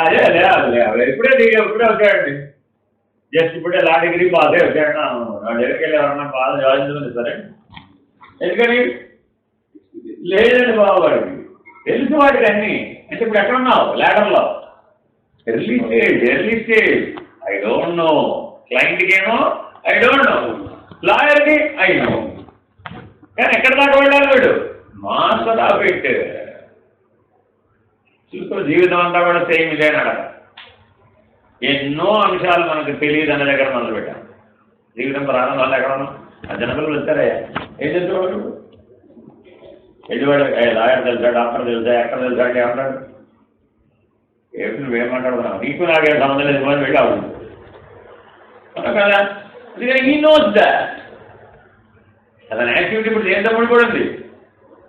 అదే అదే అదే అదే ఇప్పుడే వచ్చాడండి. జస్ట్ ఇప్పుడే లా డిగ్రీ పాస్ అయ్యి వచ్చాడు. నా దగ్గరికి వెళ్ళి ఎవరన్నా పాస్ జాయిన్ సరే. ఎందుకని లేదండి బాబు వాడికి తెలుసు వాడికి అన్నీ. అంటే ఇప్పుడు ఎక్కడున్నావు లేటర్లో early stage I don't know. క్లయింట్కి ఏమో ఐ డోంట్ నో, లాయర్కి ఐ నో. కానీ ఎక్కడ దాకా వెళ్ళాలి వీడు? Master of it. చూసుకో జీవితం అంతా కూడా సేమ్ ఇదేనాడ. ఎన్నో అంశాలు మనకు తెలియదు అన్న దగ్గర మొదలుపెట్టాం. జీవితం ప్రారంభం వల్ల ఎక్కడ ఉన్నాం? ఆ జనపిల్లలు వచ్చారయ్యా, ఏం తెలుసుకోవాలి? ఎదువాడు లాయర్ తెలుసా, డాక్టర్ తెలుసా, యాక్టర్ తెలుసా అంటే ఏమంటాడు? ఏమిటి నువ్వేం మాట్లాడుతున్నావు? నీకు నాకేం సంబంధం లేదు అని వెళ్ళి అవుతుంది కదా. అందుకని హీ నోస్ దాట్. అతని యాక్టివిటీ ఇప్పుడు ఏం తమ్ముడు కూడా ఉంది.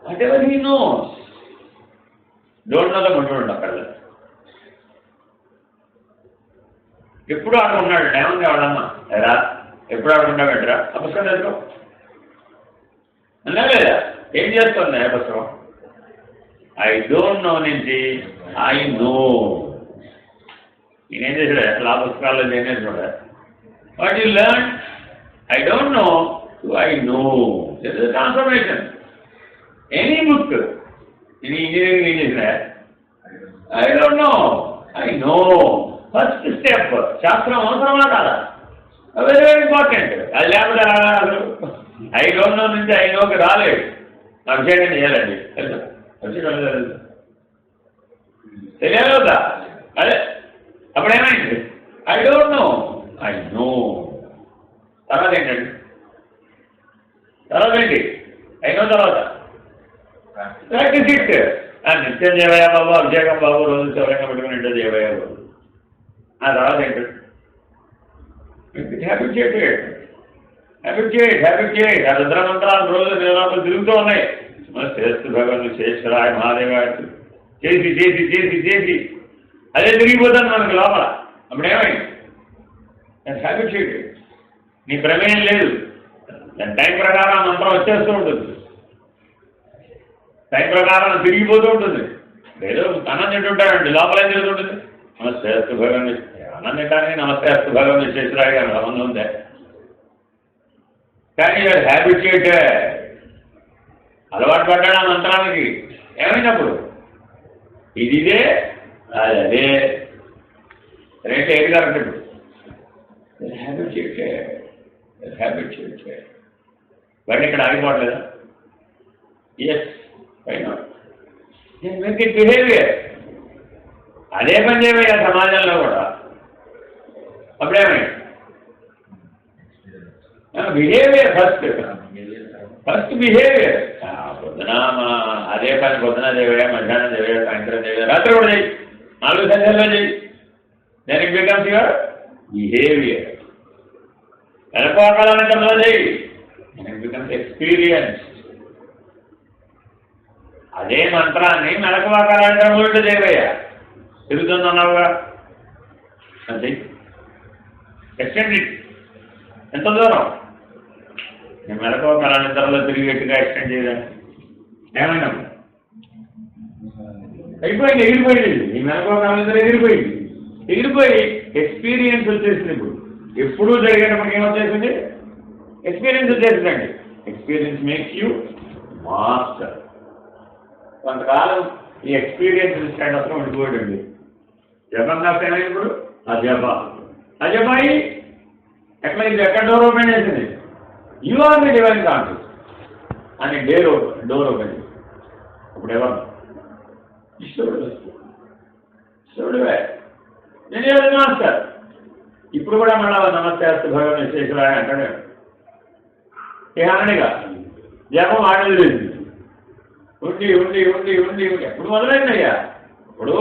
అంటే he knows. Don't know the ముట్టుడు అక్కడ. ఎప్పుడు ఆడుకున్నాడు ఏముంది వాడమ్మా ఎరా, ఎప్పుడు ఆడుకుంటావు ఎట్రా? ఆ పుస్తకం తెలుసుకో అన్నా లేదా? ఏం చేస్తుంది ఆ పుస్తకం? ఐ డోంట్ నో నుంచి ఐ నో. నేనేం చేశాడు అసలు ఆ పుస్తకాల్లో నేనేం చూడ. What you learn I don't know to I know. This is transformation. Any book ఇది ఇంజనీరింగ్ ఏం చేసిన I don't know I know. First step. శాస్త్రం అవసరమా కాదా? Very very important. అది లేకపోతే అసలు ఐ డోంట్ నో నుంచి ఐ నోకి రాలేదు. నా విషయం చేయాలండి తెలుసా? తెలియాలి కదా. అదే అప్పుడేమైంది? I don't know I no. తర్వాత ఏంటండి? తర్వాత ఏంటి? ఐ నో తర్వాత ప్రాక్టీస్ ఇట్. నిత్యం చేయవయ్యా బాబు, అభిషేకం బాబు, రోజు శివలింగం పెట్టుకుని ఇంట్లో చేయవయ్యా బాబు. ఆ తర్వాత ఏంటంటే హ్యాబిట్ చేయండి. ఆ రుద్రమంత్రాలు రోజు నిరాలు తిరుగుతూ ఉన్నాయి. శ్రేష్ఠ భగవాన్ శేషరాయ మహాదేవ చేసి చేసి చేసి చేసి అదే తిరిగిపోతాను మనకు లోపల. అప్పుడు ఏమైంది? హ్యాబిట్ చేయండి. నీ ప్రమేయం లేదు. దాని టైం ప్రకారం మంత్రం వచ్చేస్తూ ఉంటుంది. టైం ప్రకారం తిరిగిపోతూ ఉంటుంది. ఏదో అన్నం తింటుంటాడండి, లోపల ఏం తిరుగుతుంటుంది? నమస్తే అస్తు భగవాన్. అన్నం తింటానే నమస్తే అస్తు భగవాన్ విశ్వేశ్వరాయ గారు సంబంధం ఉందే. కానీ హ్యాబిట్ చేయటే అలవాటు పడ్డాడు ఆ మంత్రానికి. ఏమైనప్పుడు ఇదే అదే రేట్ ఏది కరెక్ట్. ఇప్పుడు హ్యాబిట్ చేయటే బట్ ఇక్కడ ఆగిపోవట్లేదా? ఎస్ పైన మేక్ ఇట్ బిహేవియర్. అదే పని చేయవయ్యా సమాజంలో కూడా. అప్పుడేమైంది? Behaviour first behaviour. పొద్దున అదే పని పొద్దున దేవయ్యా, మధ్యాహ్నం దేవయ్యా, సాయంత్రం దేవయ్యా, రాత్రి కూడా చేయి, 4 సంఖ్యల్లో చేయి. Then it becomes your behaviour. వెనకోకాలంలో చేయి, దెన్ ఇట్ బికమ్స్ ఎక్స్పీరియన్స్. అదే మంత్రాన్ని మెలకువాకాలంటే ఊళ్ళో దేవయ్యా తిరుగుతుందన్నావుగా, అది ఎక్స్టెండ్ ఇట్. ఎంత దూరం? నేను మెలకువ కళానితరలో తిరిగేట్టుగా ఎక్స్టెండ్ చేయడానికి ఏమైనా అయిపోయింది, ఎగిరిపోయింది. ఈ మెలకువ కళానితరం ఎగిరిపోయి ఎక్స్పీరియన్స్ వచ్చేసింది. ఇప్పుడు ఎప్పుడూ జరిగేటప్పుడు ఏమొచ్చేసింది? ఎక్స్పీరియన్స్ వచ్చేసిందండి. Experience makes you master. కొంతకాలం ఈ ఎక్స్పీరియన్స్ స్టాండ్ అసలు ఉండిపోయాడండి. జపం కాస్త ఏమైంది ఇప్పుడు? అజపాయి ఎట్లా ఇది ఎక్కడ డోర్ ఓపెన్ చేసింది? You are the divine conscious అని డోర్ ఓపెన్ చేసింది. ఇప్పుడు ఎవరు? ఈశ్వరుడువే. నేను మాస్టర్. ఇప్పుడు కూడా మళ్ళా నమస్తే అస్తు భగవాన్ విశ్వేశ్వరాయ అంటాడు. ఏమనగా జపం ఆడలేదు. ఉండి ఎప్పుడు మొదలైందయ్యా? ఇప్పుడు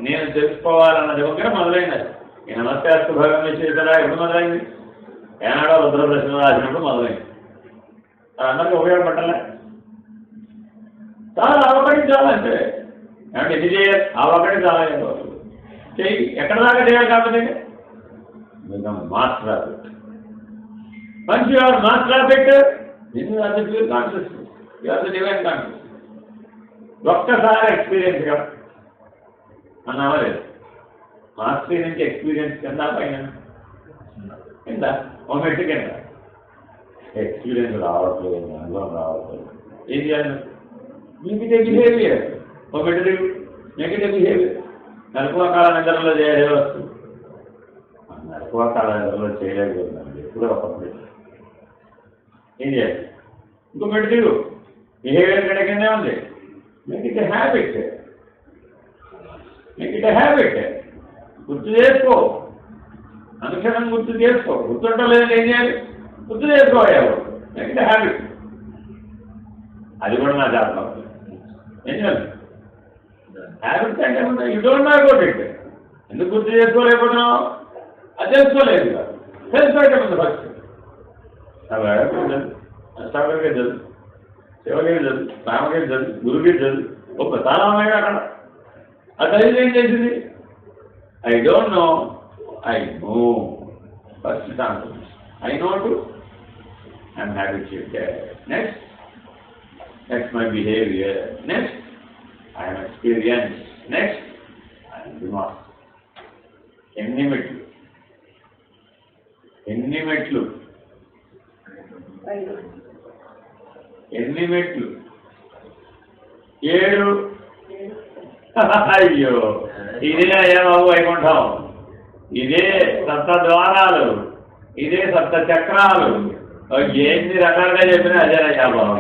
నేను తెలుసుకోవాలన్న దగ్గర మొదలైనది. ఈ నమస్తే అస్తు భగవాన్ విశ్వేశ్వరాయ ఎప్పుడు మొదలైంది? ఏనాడో రుద్రప్రశ్న రాసినప్పుడు మొదలైంది. అందరికీ ఉపయోగపడాలే. చాలా అవకటించాలంటే ఏమంటే ఇది చేయాలి, ఆ ఒకటి చాలా చెయ్యి. ఎక్కడ దాకా చేయాలి? కాకపోతే master of it. Once you are master of it, you are the pure consciousness, you are the divine consciousness. ఒక్కసారి ఎక్స్పీరియన్స్ గా అన్నావా లేదు? మాస్టరీ నుంచి ఎక్స్పీరియన్స్ కింద పైన కింద ఒక మెట్టు కింద ఎక్స్పీరియన్స్ రావట్లేదు, అనుభవం రావట్లేదు. ఏం చేయాలి? Negative behaviour. ఒక మెట్టు నెగిటివ్ బిహేవియర్. నలుపువ కాల నిద్రలో చేయాలి వస్తుంది, నలుపువ కాల నిద్రలో చేయలేకపోతున్నాను ఎప్పుడో ఒకప్పుడు. ఏం చేయాలి? ఇంకో మెట్టు బిహేవియర్ కడకనే ఉంది. Make it habit. Make it habit. గుర్తు చేసుకో, అనుక్షణం గుర్తు చేసుకో. గుర్తుంటలేదు ఏం చేయాలి? గుర్తు చేసుకోవాలి. Make it habit. అది కూడా నా జాతకం. ఏం చేయాలి? హ్యాబిట్స్ అంటే you don't know about it. ఎందుకు గుర్తు చేసుకోలేకపోతున్నావు? అది తెలుసుకోలేదు. తెలుసుకోవటం ఉంది ఫస్ట్. అష్టావకరికి చదువు, శివగిరి చదువు, రామగిరి చదువు, గురుగిరి చదువు. ఒక చాలా ఉన్నాయి అక్కడ. ఆ చదివి ఏం చేసింది? I don't know, I know. First confidence. I know to, I'm habituated. Next my behaviour. Next I am experienced. Next, I am Dimas. ఎన్ని మెట్లు? ఎన్ని మెట్లు? ఎన్ని మెట్లు? 7. అయ్యో, ఇదే అయ్యా బాబు వైకుంఠం. ఇదే సప్త ద్వారాలు, ఇదే సప్త చక్రాలు. ఎన్ని రకాలుగా చెప్పినా అదేనయ్యా బాబు.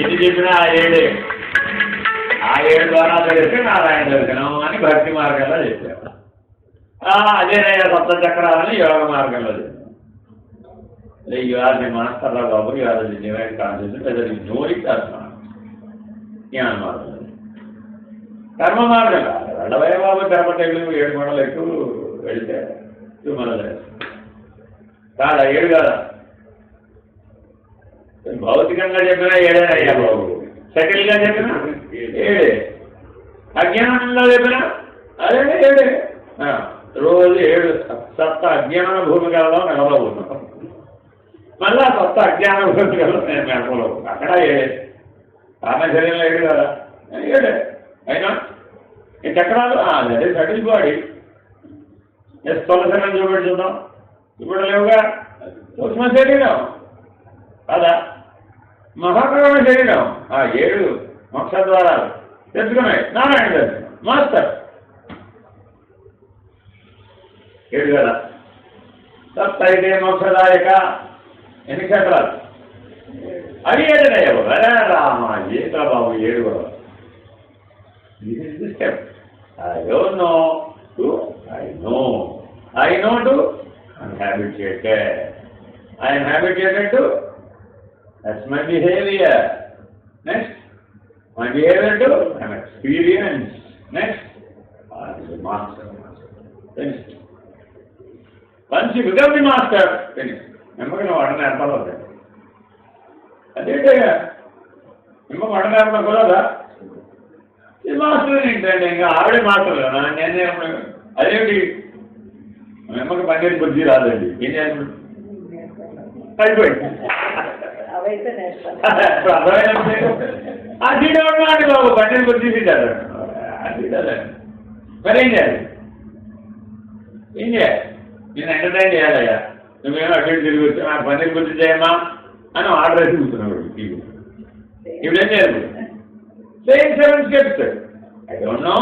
ఇది చెప్పినా ఆ 7. ఆ 7 ద్వారా తెలిస్తే నారాయణ దర్శనం అని భక్తి మార్గంలో చెప్పారు. అదేనయ్యా సప్త చక్రాలని యోగ మార్గంలో చెప్పారు. యు ఆర్ ది మాస్టర్ బాబు, you are the divine consciousness, whether you know it or not. జ్ఞాన మార్గం. కర్మ మార్గం కాదు. వెళ్ళవయ్య బాబు తిరుపతి 7 కొండలు ఎక్కువ వెళితే తిరుమల కాదా? 7 కాదా? భౌతికంగా చెప్పినా 7 అయ్యా బాబు. సెటిల్గా చెప్పినా 7. అజ్ఞానంలో చెప్పినా అదే 7. రోజు 7 సప్త అజ్ఞాన భూమికలలో నిలబడుతున్నాం. మళ్ళా సప్త అజ్ఞాన భూమికలో నేను నిలబడవు. అక్కడ 7. కామశరీరంలో 7 కదా? 7. అయినా ఈ చక్రాలు అదే సెటిల్ బాడీ. స్థూల శరీరం చూపెడుతున్నాం, ఇప్పుడు లేవుగా. సూక్ష్మ శరీరం కదా? మహాప్రగమ శరీరం. 7 మోక్ష ద్వారాలు తెలుసుకున్నాయి. నారాయణ దర్శనం మాస్టర్ 7 కదా? సప్త అయితే మోక్షదాయక. ఎన్ని క్షేత్రాలు? అది 7 బాబు. అరే రామ ఏట్రా బాబు 7 కూడా. This is the step. I don't know to I know. I no to I'm habituated. I'm habituated to that's my behavior. Next, my behavior to I'm experienced. Next, I am the master. Finished. Once you become the master, finished. Remember, no order airport होता है. अरे क्या? remember order airport बोला था? ये master नहीं training का आड़े master है ना. ने अपने अरे भी remember के बंदे बुद्धि रात है. ये नहीं है. कोई అది మాట బాబు. పన్నెండు గుర్తి తీశారు. మరి ఏం చేయాలి? ఏం చేయాలి? నేను ఎంటర్టైన్ చేయాలయ్యా. నువ్వేమో అటు ఇటు తిరిగి వచ్చి నాకు పన్నెండు గుర్తి చేయమ్మా అని ఆర్డర్ వేసి కూర్చున్నావు. ఇప్పుడు ఏం చేయాలి? Same 7 steps. I don't know,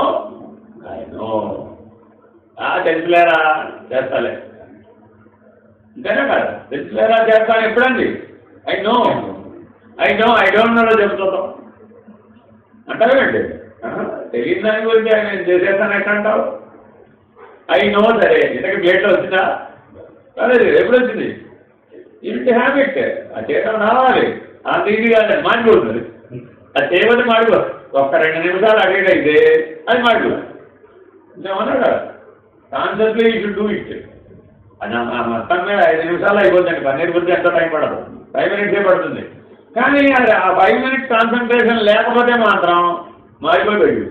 I know. తెలుసులేరా చేస్తాలే. అంతేనా కదా? తెలుసులేరా చేస్తాను ఎప్పుడండి? I know, I know, I don't నోలో చెప్తాం అంటావేంటి? తెలియని దాని గురించి ఆయన చేసేస్తాను ఎట్లా అంటావు? I know. సరే, ఇంతకీ ప్లేట్లో వచ్చిందా? రాలేదు. ఎప్పుడు వచ్చింది? ఇంటి హ్యాబిట్. అది చేయడం రావాలి. అంత ఇది కాదు, మాడిపోతుంది. అది చేయబట్టి మాడిపో. ఒక్క 2 నిమిషాలు అడిగేట్ అయితే అది మాడిపోతుంది. ఏమన్నా కదా? కాన్సెప్ట్లీ యూ షుడ్ డూ ఇట్. అది మొత్తం మీద 5 నిమిషాలు అయిపోతుంది. పన్నీర్ గురించి ఎంత టైం పడదు, 5 మినిట్సే పడుతుంది. కానీ అది ఆ 5 మినిట్స్ కాన్సన్ట్రేషన్ లేకపోతే మాత్రం మారిపోయి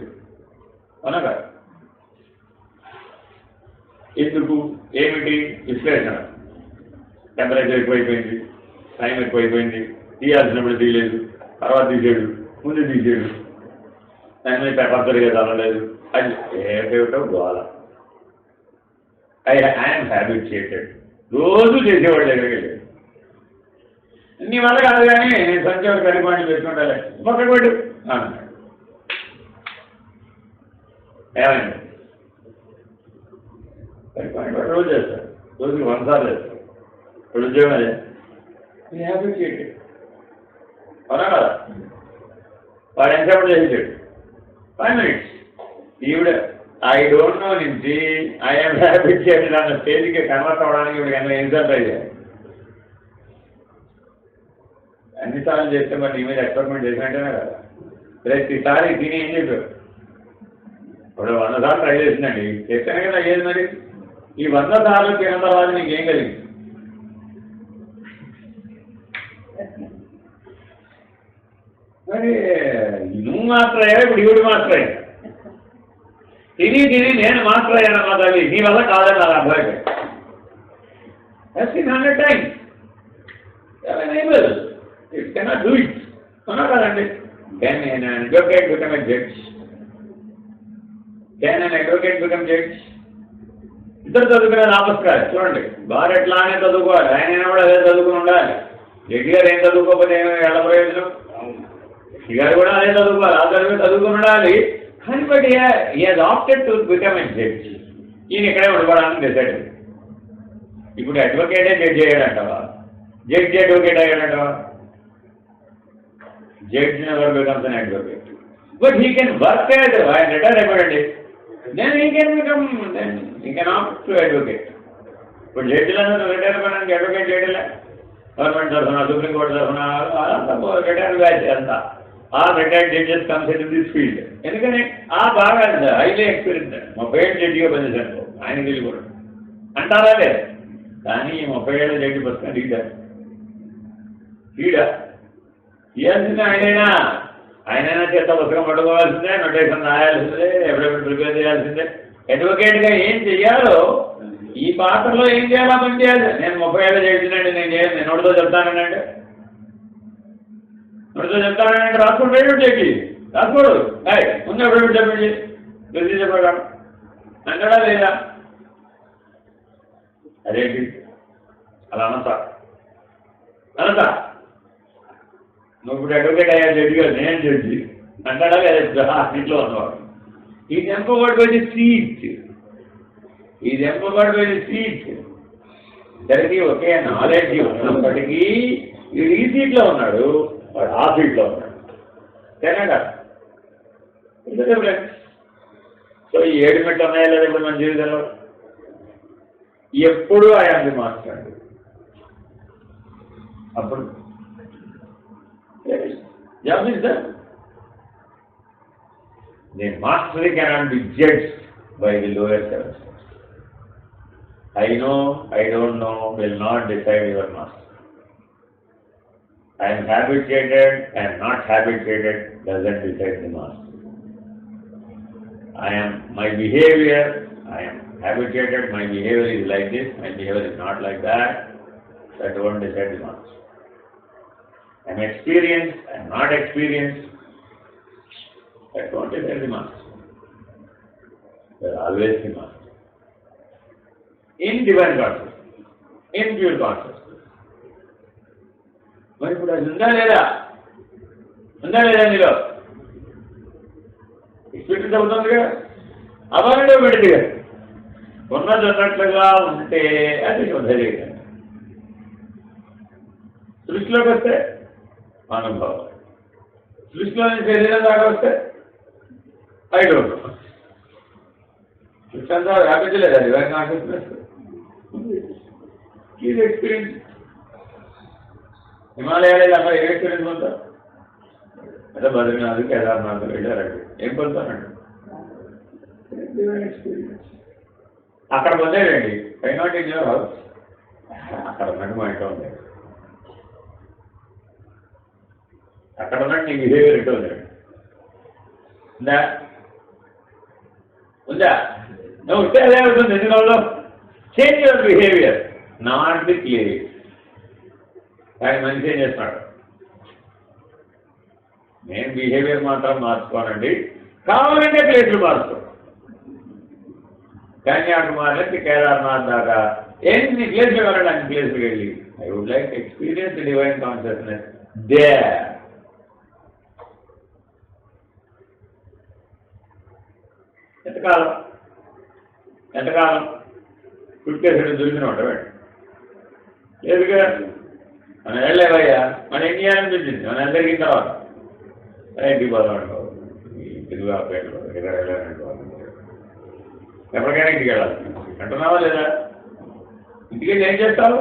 అవునా కదా? ఎందుకు? ఏమిటి? విశ్లేషణ. టెంపరేచర్ ఎక్కువైపోయింది, టైం ఎక్కువైపోయింది, తీయాల్సినప్పుడు తీయలేదు, తర్వాత తీసాడు, ముందు తీసాడు, టైం పేపర్ సరిగా చదవలేదు, అది ఏమిటో గోల. I'm habituated. రోజు చేసేవాళ్ళు దగ్గరికి వెళ్ళి నీ వల్ల కాదు కానీ నేను సంఖ్య కలిపాన్ని పెట్టుకుంటాలే పక్కకు పెట్టు అన్నాడు. ఏమైంది? కలిపాన్ని రోజు చేస్తాడు, రోజుకి 100 సార్లు చేస్తాడు. ఇప్పుడు ఉద్యోగం అదే హ్యాబిచుయేటెడ్. అవునా కదా? వాడు ఎంతసేపు చేసాడు? 5 minutes. ఈవిడ ఐ డోంట్ నో నుంచి ఐఎమ్ హ్యాబిచుయేటెడ్ అన్న స్టేజ్కి కన్వర్ట్ అవ్వడానికి ఇప్పుడు ఎన్నో ఎన్నిసార్లు ట్రై చేయాలి. అన్నిసార్లు చేస్తే మరి నీ మీద ఎక్స్పెరిమెంట్ చేసినట్టేనే కదా. ప్రతిసారి తిని ఏం చెప్పారు? ఇప్పుడు 100 సార్లు ట్రై చేసిందండి, చేస్తేనే కదా అయ్యేది. మరి ఈ 100 సార్లు తిన్న తర్వాత నీకేం కలిగింది? మరి నువ్వు మాస్టర్ అయ్యా, ఇప్పుడు ఈవిడు మాస్టర్ అయ్యా. తిని నేను మాస్టర్ అయ్యాను అన్న తల్లి, నీ వల్ల కాదని నాకు అర్థమైపోయింది. 100 times. It cannot do it. అవునా కదండి? Can an advocate become a judge? Can an advocate become judge? ఇద్దరు చదువుకునే నామస్కారం చూడండి. బాగా ఎట్లానే చదువుకోవాలి, ఆయన కూడా అదే చదువుకుని ఉండాలి. జడ్జి గారు ఏం చదువుకోకపోతే ఎలా ప్రయోజనం? జడ్జి గారు కూడా అదే చదువుకోవాలి, ఆ చదువుకుని ఉండాలి. కానీ but he has opted to become a judge. ఈయన ఇక్కడే ఉండడానికి డిసైడ్. ఇప్పుడు అడ్వకేటే జడ్జి అయ్యాడంటావా? జడ్జి అడ్వకేట్ అయ్యాడంటావా? Judge never becomes an advocate, but he can work as a retired apprentice. Then he can opt to advocate. But judge retire అవ్వడానికి advocate చేయడలే. Government తరఫున, supreme court తరఫున రిటైర్ బ్యాచ్ అంతా. ఆ retired judges comes in this field. ఎందుకని బాగా highly experience. 30 ఏళ్ళు జడ్జిగా పనిచేశాను, ఆయన తెలియ కూడా అంటారా లేదు. కానీ 30 ఏళ్ళ జడ్జి పుస్తకం ఈడా ఇవ్వాల్సిందే. ఆయనైనా చేత పుస్తకం పట్టుకోవాల్సిందే, నోటేషన్ రాయాల్సిందే, ఎఫిడవిట్ ప్రిపేర్ చేయాల్సిందే. అడ్వకేట్గా ఏం చెయ్యాలో, ఈ పాత్రలో ఏం చేయాలో పని చేయాలి. నేను 30 ఏళ్ళు చేసిందండి, నేను నోటితో చెప్తానండి, రాసుకోండి. ఎఫిడవిట్ చెప్పి రాసుకోడు. ముందు ఎఫిడవిట్ చెప్పండి, తెలిసి చెప్పాడు అంటాడా లేదా? అదేంటి అలా అనంతా నువ్వు ఇప్పుడు అడ్వకేట్ అయ్యా జడ్జి గారు, నేను జడ్జి అంటాడా లేదా? ఇంట్లో ఉన్నవాడు. Is empowered by the seat. ఇద్దరికి ఒకే నాలెడ్జ్ ఉన్నప్పటికీ వీడు ఈ సీట్లో ఉన్నాడు, వాడు ఆ సీట్లో ఉన్నాడు. తేనా? సో ఈ 7 మెట్లు ఉన్నాయా లేదా ఇప్పుడు మన జీవితంలో? ఎప్పుడు ఆయన మాట్లాడు. అప్పుడు job is done. The mastery cannot be judged by the lower levels. I know, I don't know will not decide your master. I am habituated and not habituated doesn't decide the master. My behavior, I am habituated, my behavior is like this, my behavior is not like that. That won't decide the master. I am experienced, I am not experienced. That won't decide the master. They are always the master. In divine consciousness, in pure consciousness. మరి ఇప్పుడు అది ఉందా లేదా నీలో? Experience అవుతుందిగా, అవ్వాలంటే పెట్టిగా. ఉన్నది ఉన్నట్లుగా ఉంటే అది ధైర్యం. సృష్టిలోకి వస్తే అనుభవం, సృష్టిలోని శరీరం దాకా వస్తే ఐ డోంట్ నో. సృష్టి అంతా వ్యాపించలేదు, అది ఇవన్నీ కాన్షియస్నెస్ ఇది ఎక్స్పీరియన్స్. హిమాలయాలు అమ్మ ఏ ఎక్స్పీరియన్స్ పొందుతారు? అదే బద్రీనాథ్, కేదార్నాథ్ వెళ్ళారండి, ఏం పొందుతానండి? ఎక్స్పీరియన్స్. అక్కడ పొందేయండి. Why not in your house? అక్కడ ఉన్నట్టు మా ఇంట్లో ఉంది. అక్కడ ఉన్నట్టు నీ బిహేవియర్ ఇటు ఉంది. ఉందా? నువ్వు ఉంటే అదే ఉంటుంది. ఎందుకంలో change your behaviour, not the place. కానీ మనిషి ఏం చేస్తున్నాడు? నేను బిహేవియర్ మాత్రం మార్చుకోనండి, కావాలంటే ప్లేసులు మార్చుకో. కన్యాకుమారి నుంచి కేదార్నాథ్ దాకా ఎన్ని ప్లేస్లు వెళ్ళాలి అన్ని ప్లేస్కి వెళ్ళి I would like experience divine consciousness they. ఎంతకాలం కుట్టేసరి దొరికిన ఉంటాడు లేదుగా మనం వెళ్ళలేవయ్యా మనం ఏం చేయాలనిపించింది మనం జరిగిన తర్వాత ఇంటికి పోదాం అనుకో తెలుగు ఆపేయండి ఎక్కడ వెళ్ళాలనుకోవాలి ఎప్పటికైనా ఇంటికి వెళ్ళాలి అంటున్నావా లేదా? ఇంటికి వెళ్ళి ఏం చేస్తావు?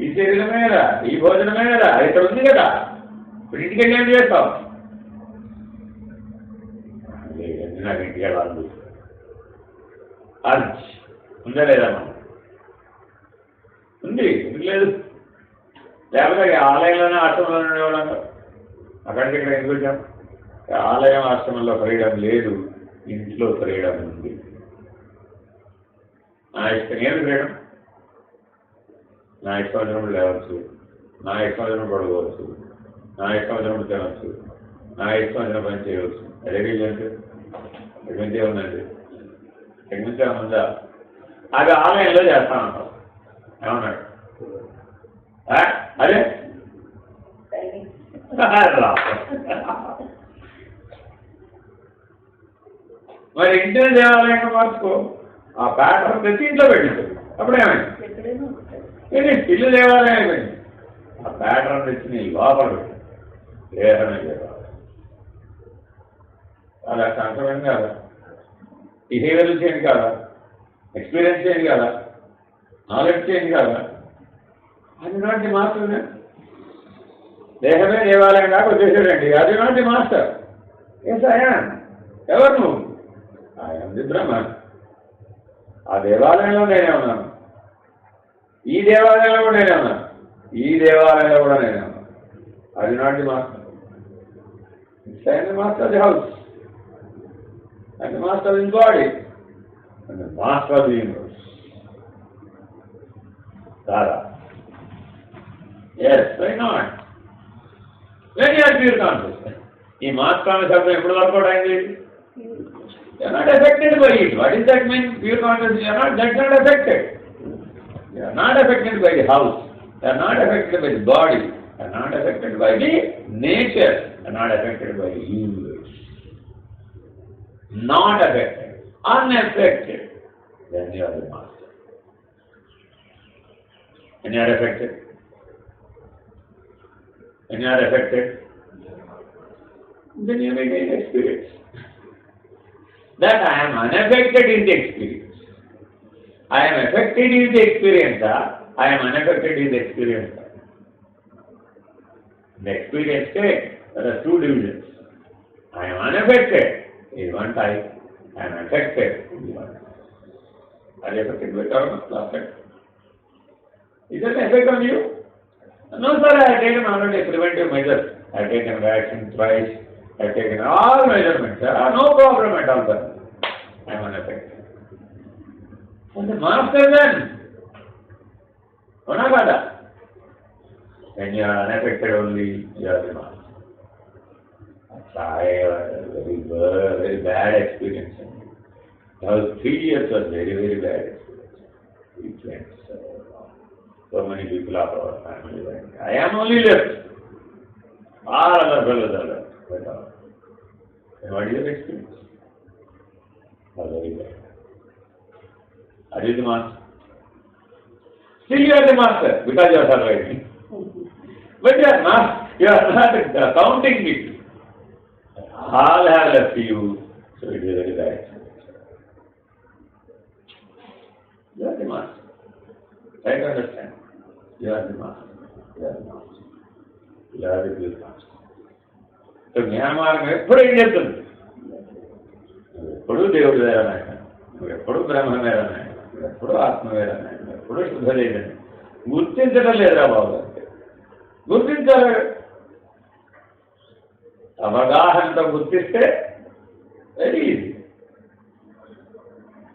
ఈ శరీరమే కదా ఈ భోజనమే కదా ఇక్కడ ఉంది కదా ఇప్పుడు ఇంటికి వెళ్ళి ఏం చేస్తావు? నాకు ఇంటికి వెళ్ళాలి అర్జ్ ఉందా లేదా? మనం ఉంది ఎందుకు లేదు? లేకపోతే ఆలయంలోనే ఆశ్రమంలోనే ఉండేవాళ్ళం అక్కడికి ఇక్కడ ఎందుకు వచ్చాం? ఆలయం ఆశ్రమంలో ఫ్రీడమ్ లేదు, ఇంట్లో ఫ్రీడమ్ ఉంది. నా ఇష్టం ఏమి ఫ్రీడమ్? నా ఇష్టం వచ్చినప్పుడు లేవచ్చు, నా ఇష్టం వచ్చినప్పుడు పడుకోవచ్చు, నా ఇష్టం వచ్చినప్పుడు తినవచ్చు, నా ఇష్టం వచ్చిన పని చేయవచ్చు. అదే ఏంటి ఎటువంటి ఉందండి? ఎటువంటి ఉందా? అది ఆలయంలో చేస్తానంటాం ఏమన్నాడు? అదే మరి ఇంటిని దేవాలయంగా మార్చుకో. ఆ ప్యాటర్న్ తెచ్చి ఇంట్లో పెట్టింది అప్పుడేమైంది? ఇల్లు దేవాలయం అయిపోయింది. ఆ ప్యాటర్న్ తెచ్చి నీ లోపల పెట్టింది దేహమే దేవాలయం. అలా సంక్రమం కాదా? బిహేవియర్ చేయండి కాదా? ఎక్స్పీరియన్స్ చేయండి కాదా? నాలెడ్జ్ చేయండి కాదా? అది నాట్ ది మాస్టర్. దేహమే దేవాలయం దాకా వచ్చేసాడండి. అది not the master. Yes I'm. ఎవరు నువ్వు? I'm the Brahman. ఆ దేవాలయంలో నేనే ఉన్నాను, ఈ దేవాలయంలో కూడా నేనే ఉన్నాను, ఈ దేవాలయంలో కూడా నేనే ఉన్నాను. అది not the master. It's I'm the master of the house and the master of his body and the master of the universe. Dada. Yes, why not? When you are pure consciousness. ఈ master అనే శబ్దం ఎప్పుడు work out అయింది? You are not affected by it. What does that mean? Pure consciousness, you are not, that's not affected. You are not affected by the house. You are not affected by the body. You are not affected by the nature. You are not affected by the universe. Not affected, unaffected, then you are the master. When you are affected, then you may gain experience. That I am unaffected is the experience. I am affected is the experience. I am unaffected is the experience. The experience state, there are two divisions. I am unaffected is one type, I am affected is one type. Are you affected by karma? Is that an effect on you? No, sir, I have taken already preventive measures. I have taken vaccine twice. I have taken all measurements. No problem at all, sir. I am unaffected. And the master then? Onagada. When you are unaffected only, you are the master. I had a very bad experience. Those 3 years was very, very bad experience. It went so many people of our family went. I am only left. All other fellows are left. And what is your experience? Was very bad. Are you the master? Still you are the master because you are surviving. But you are not counting it. All have left you, so it is very bad. You are the master. Try to understand. You are the master. You are the master. You are the pure master. So, జ్ఞానమార్గం ఎప్పుడు ఏం చేస్తుంది? నువ్వు ఎప్పుడు దేవుడు వేరనాయన, నువ్వు ఎప్పుడు బ్రహ్మ వేరనాయన, నువ్వు ఎప్పుడు ఆత్మ వేరనాయన, నువ్వు ఎప్పుడు శుద్ధ లేదని గుర్తించడం లేదురా బాబు. గుర్తించాలి. అవగాహనతో గుర్తిస్తే వెరీ ఈజీ.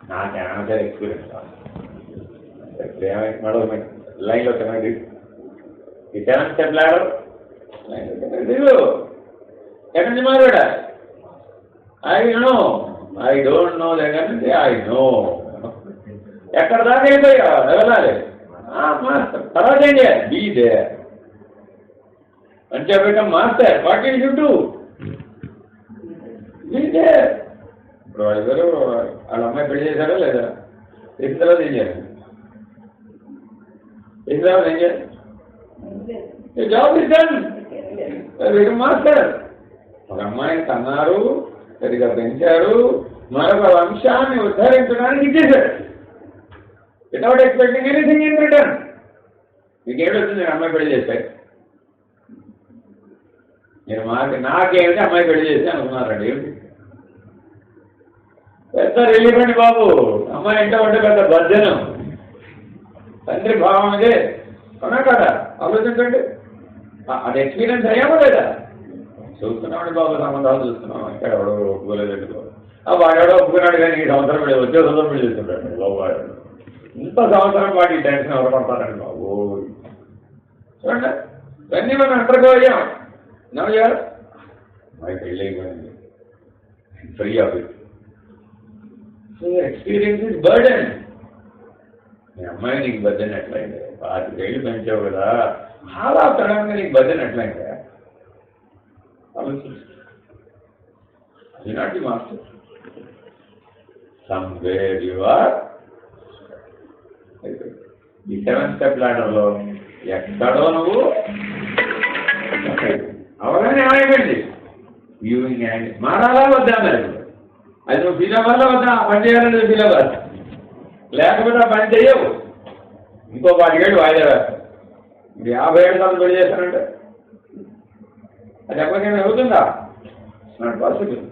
నాకేమైనా ఎక్స్పీరియన్స్ ఏమైనా లైన్లో తినది ఈ సెవెంత్ చెప్పలాడు లైన్లో దిగు ఎక్కడి నుంచి మాట్లాడా? I know I don't no దగ్గర ఐ నో. ఎక్కడ దాకా అయిపోయా వెళ్ళాలి మాస్టర్. తర్వాత ఏం చేయాలి? బీ దేర్ అని చెప్పడం master. What you should do? Be there. ఇప్పుడు వాళ్ళిద్దరు వాళ్ళ అమ్మాయి పెళ్లి చేశారా లేదా? చేసిన తర్వాత ఏం చేయాలి? చేసిన తర్వాత ఏం చేయాలి? Job is done. వీడు మాస్టర్. ఒక అమ్మాయిని కన్నారు, సరిగా పెంచారు, మరొక వంశాన్ని ఉద్ధరించడానికి ఇచ్చేశారు. Without expecting anything in return. మీకు ఏమిటొచ్చింది అమ్మాయి పెళ్లి చేశారు? మీరు నాకేమిటి అమ్మాయి పెళ్లి చేసి అనుకున్నారండి? ఏమిటి పెద్ద రిలీఫ్ అండి బాబు. అమ్మాయి ఇంట ఉంటే పెద్ద బర్జనం. తండ్రి భావం ఇదే అవునా కదా? ఆలోచించండి. అది ఎక్స్పీరియన్స్ అయ్యామో లేదా? చూస్తున్నామండి బాబు, సంబంధాలు చూస్తున్నాం. ఇక్కడ ఎవడో ఒప్పుకోలేదు. వాడెవడో ఒప్పుకున్నాడు కానీ ఈ సంవత్సరం వచ్చే సంవత్సరం పెళ్లి చేస్తుంటాడు బాబు. వాడు ఇంత సంవత్సరం పాటు ఈ టెన్షన్ ఎవరు పడతారండి బాబు. చూడండి, ఇవన్నీ మనం అంటర్గో అయ్యాం. నవ్యారు మాకు పెళ్ళి అయిపోయింది, free of it. So experience is burden. మీ అమ్మాయి నీకు బర్డెన్ ఎట్లయింది? 5 ఏళ్ళు పెంచావు కదా, చాలా సడన్గా నీకు బర్డెన్ ఎట్లయిందా? ఆలోచించు. అది not the master. Somewhere you are. ఈ 7 స్టెప్ ల్యాడర్లో ఎక్కడో నువ్వు అవగానే ఏమైపోయింది? వ్యూయింగ్ యాంగిల్ మారాలా వద్దా? మరి అది నువ్వు ఫీల్ అవ్వాలా వద్దా? పని చేయాలని ఫీల్ అవ్వాలి. లేకపోతే ఆ పని చెయ్యవు. ఇంకో 10 ఏళ్ళు వాయిదా వేస్తావు. ఇప్పుడు 50 ఏళ్ళ సార్లు పెళ్లి చేస్తానంటే అది ఎప్పటికైనా అవుతుందా? Not possible.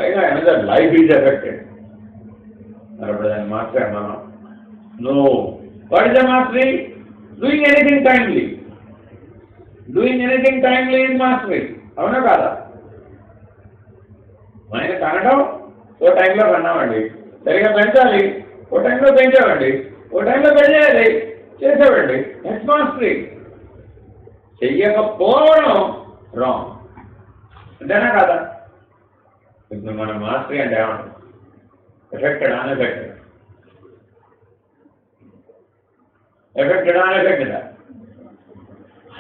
అయినా అనదర్ లైఫ్ ఈజ్ ఎఫెక్టెడ్. మరి అప్పుడు దాన్ని మాస్టర్ మనం know. What is the mastery? Doing anything timely. Doing anything timely is mastery. అవునా కాదా? ఆయన కనడం ఓ టైంలో కన్నామండి, సరిగా పెంచాలి ఓ టైంలో పెంచామండి, ఓ టైంలో పెంచేయాలి చేసామండి. That's mastery. చెయ్యకపోవడం రాంగ్. అంతేనా కాదా? ఇప్పుడు మన మాస్టరీ అంటే ఏమంటాం? Affected unaffected. Affected unaffected.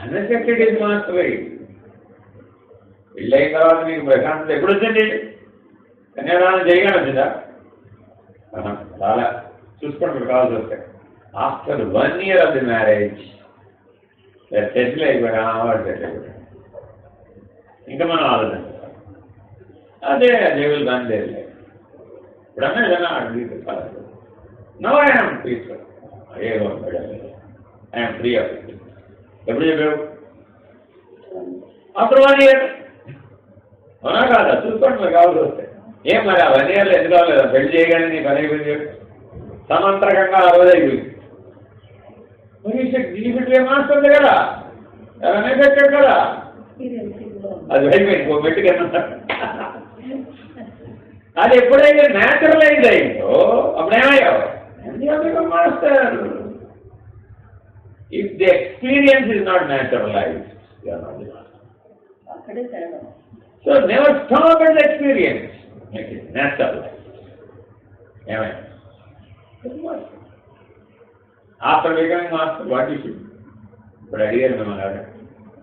Unaffected is mastery. పెళ్ళి అయిన తర్వాత మీకు ప్రశాంతత ఎప్పుడు వచ్చింది? కన్యాదానం చేయగానే వచ్చిందా? చాలా చూసుకోండి. మీరు కావాల్సి వస్తే after 1 year of the marriage settle అయిపోయా, వాడు సెటిల్ అయిపోయాడు. ఇంకా మనం ఆలోచించాలి. అదే దేవుళ్ళు కానీ లేదు. ఇప్పుడన్నా ఏదైనా అడిగి నో ఐఎమ్ పీస్ఫుల్. ఏమో ఐఎమ్ ఫ్రీ ఆఫ్ ఇట్. ఎప్పుడు చెప్పావు? After 1 year. అవునా కాదా? చూసుకోండి మీరు కావాల్సి వస్తే. ఏం మరి ఆ 1 yearలో ఎందుకు కావాలి? పెళ్లి చేయగానే నీ పని అయిపోయింది, సమంత్రకంగా ఆ రోజు అయిపోయింది. మరి జీవితం ఏమాస్తుంది కదా, ఎవరైనా పెట్టాడు కదా, అది అయిపోయింది. ఓ మెట్టుకన్నా అది ఎప్పుడైతే న్యాచురలైజ్ అయిందో అప్పుడేమయ్యావు? Master. If the experience is not naturalise, so never stop at the experience, make it naturalise. ఏమైనా after becoming master what you should. ఇప్పుడు అడిగారు మిమ్మల్ని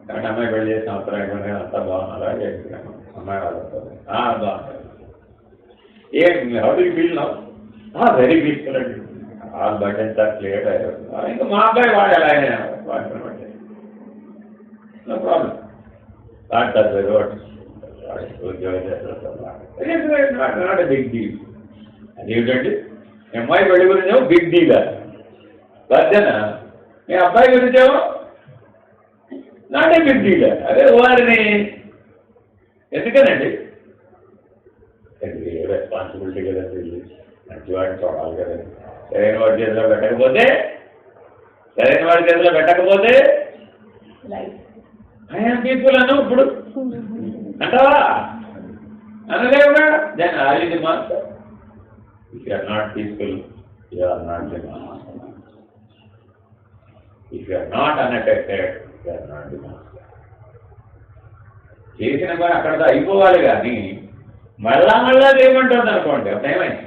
కాబట్టి అమ్మాయి పెళ్లి చేసిన అవసరం అయిపోయింది, అంతా బాగున్నారా చేస్తున్నాను అమ్మాయి వాళ్ళతో బాగుంటుంది. How do you feel now? Very peaceful అండి. All buttons are clear. ఇంకా మా అబ్బాయి వాడు ఎలా అయినా వాడుకున్నట్టే, నో ప్రాబ్లం. నాట్ ఉద్యోగం చేస్తారు, నాట్ బిగ్ డీల్. అదేమిటండి అమ్మాయి పెళ్లి గురించేమో బిగ్ డీల్ బర్జన, మీ అబ్బాయి గురించేమో నాట్ ఏ బిగ్ డీల్. అదే వారిని ఎందుకనండి? రెస్పాన్సిబిలిటీ కదండి, మంచివాడిని చూడాలి కదండి. సరైన వాడి చేతిలో పెట్టకపోతే ఐఎమ్ పీపుల్ అను ఇప్పుడు అంటావా? అనలేవుగా. Then are you the master? If you are not peaceful, you are not the master. If you are not unaffected, you are not the master. చేసిన పని అక్కడతో అయిపోవాలి కానీ మళ్ళా చేయమంటుంది అనుకోండి అప్పుడు ఏమైంది?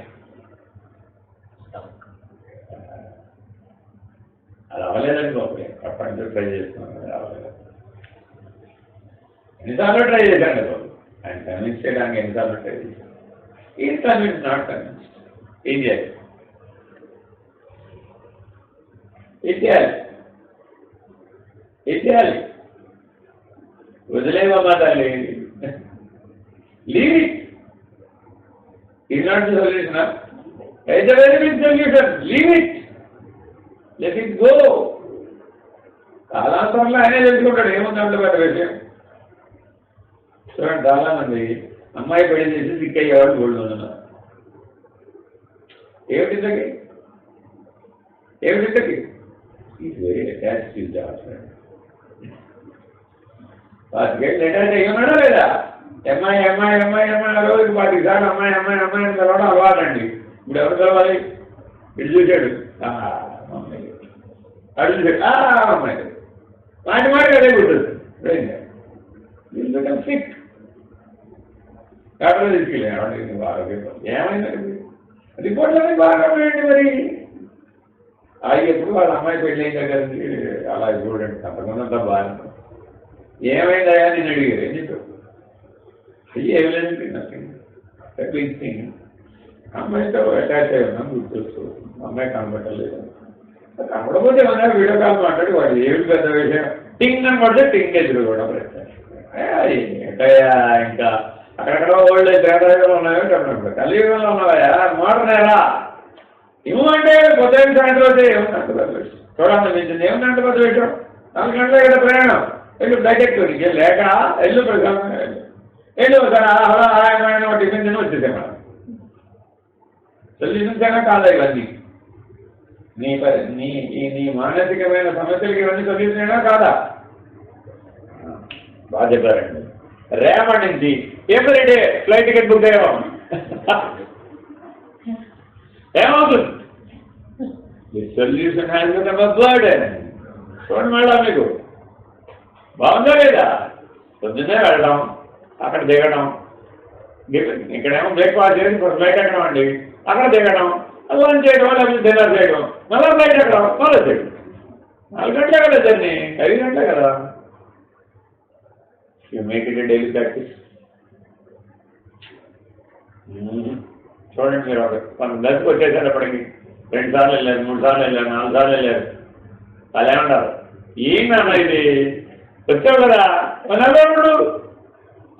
అది అవ్వలేదనుకోండి, అప్పటి నుంచి ట్రై చేస్తున్నాను, అవ్వలేదు. ఎన్నిసార్లు ట్రై చేశాను కదా ఆయన కన్విన్స్ చేయడానికి, ఎన్నిసార్లు ట్రై చేశాను. Is convince, not convince. ఏం చేయాలి? ఏం చేయాలి? ఏం చేయాలి? వదిలేవమ్మా తల్లి, leave it. Is not the solution. It's a very big solution. Leave it, let it go. కాలాంతరంలో ఆయనే తెలుసుకుంటాడు ఏముందంటే పెద్ద విషయం. చూడండి, చాలా మంది అమ్మాయి పెళ్లి చేసి సిక్కయ్యేవాడు గోల్డ్ ఉన్నారు. ఏమిటింతకి is very attach to job. పాతికేళ్ళు అటాచ్ అయ్యి ఉన్నాడా లేదా? అమ్మాయి రోజుకి 10 సార్లు అమ్మాయి అని తెలవడం అలవాటండి. ఇప్పుడు ఎవరు తెలవాలి? ఇటు చూశాడు అమ్మాయి, అటు చూశాడు అమ్మాయి, మాట అదే కుడుతుంది. సిక్ డాక్టర్ తీసుకెళ్ళి ఆరోగ్యం ఏమైందండి? రిపోర్ట్లన్నీ బాగా ఉన్నాయండి. మరి అది ఎప్పుడు వాళ్ళ అమ్మాయి పెళ్ళి అయిన దగ్గర నుంచి అలా చూడండి, అంతకుముందంతా బాగా ఏమైందయా నేను అడిగారు. ఏం చెప్పారు? ఏమి లేదండి, నథింగ్. అమ్మాయితో అటాచ్ అయి ఉన్నాం, గుర్తొస్తూ అమ్మాయి కనబట్టలేదు. కనబడకపోతే ఏమన్నా వీడియో కాల్ మాట్లాడి వాడు ఏమిటి పెద్ద విషయం, టింగ్ అని పడితే టింగ్ ఎదురు కూడా ఏంటయ్యా ఇంకా అక్కడెక్కడ ఓల్డ్ దేవతలు ఉన్నాయో చెప్పినప్పుడు కలియుగంలో ఉన్నాయా మోడర్నేరా ఇవ్వమంటే పొద్దున్న సాయంత్రం అయితే ఏముందంటే పెద్ద విషయం. చూడాలి మించింది ఏముందంటే పెద్ద విషయం. 4 గంటల ఇక్కడ ప్రయాణం, వెళ్ళు బయటెక్కి లేక వెళ్ళు వెళ్ళు సార్ అలా టిఫిన్ తిని వచ్చేసాం. మనం సొల్యూషన్స్ అయినా కాదా ఇవన్నీ? నీ మానసికమైన సమస్యలకి ఇవన్నీ సొల్యూషన్ అయినా కాదా? బాగా చెప్పారండి. రేపటి నుంచి ఎవ్రీడే ఫ్లైట్ టికెట్ బుక్ చేయడం ఏమవుతుంది? Solution has become a burden. చూడండి మేడం, మీకు బాగుందా లేదా? పొద్దున్నే వెళ్ళడం, అక్కడ దిగడం, ఇక్కడేమో బ్రేక్ఫాస్ట్ చేసి ఫ్లైట్ ఎక్కడం అండి, అక్కడ దిగడం, లంచ్ చేయడం, లేకపోతే డిన్నర్ చేయడం, మళ్ళీ ఫ్లైట్ ఎక్కడం, మళ్ళీ చేయడం. 4 గంటలే కదా జర్నీ, 5 గంటలే కదా. You make it A daily practice. చూడండి, మీరు మనం దశకు వచ్చేసారు అప్పటికి 2 సార్లు వెళ్ళారు, 3 సార్లు వెళ్ళారు, 4 సార్లు వెళ్ళారు. వాళ్ళు ఏమంటారు? ఏంటన్నా ఇది, వచ్చావు కదా నెలడు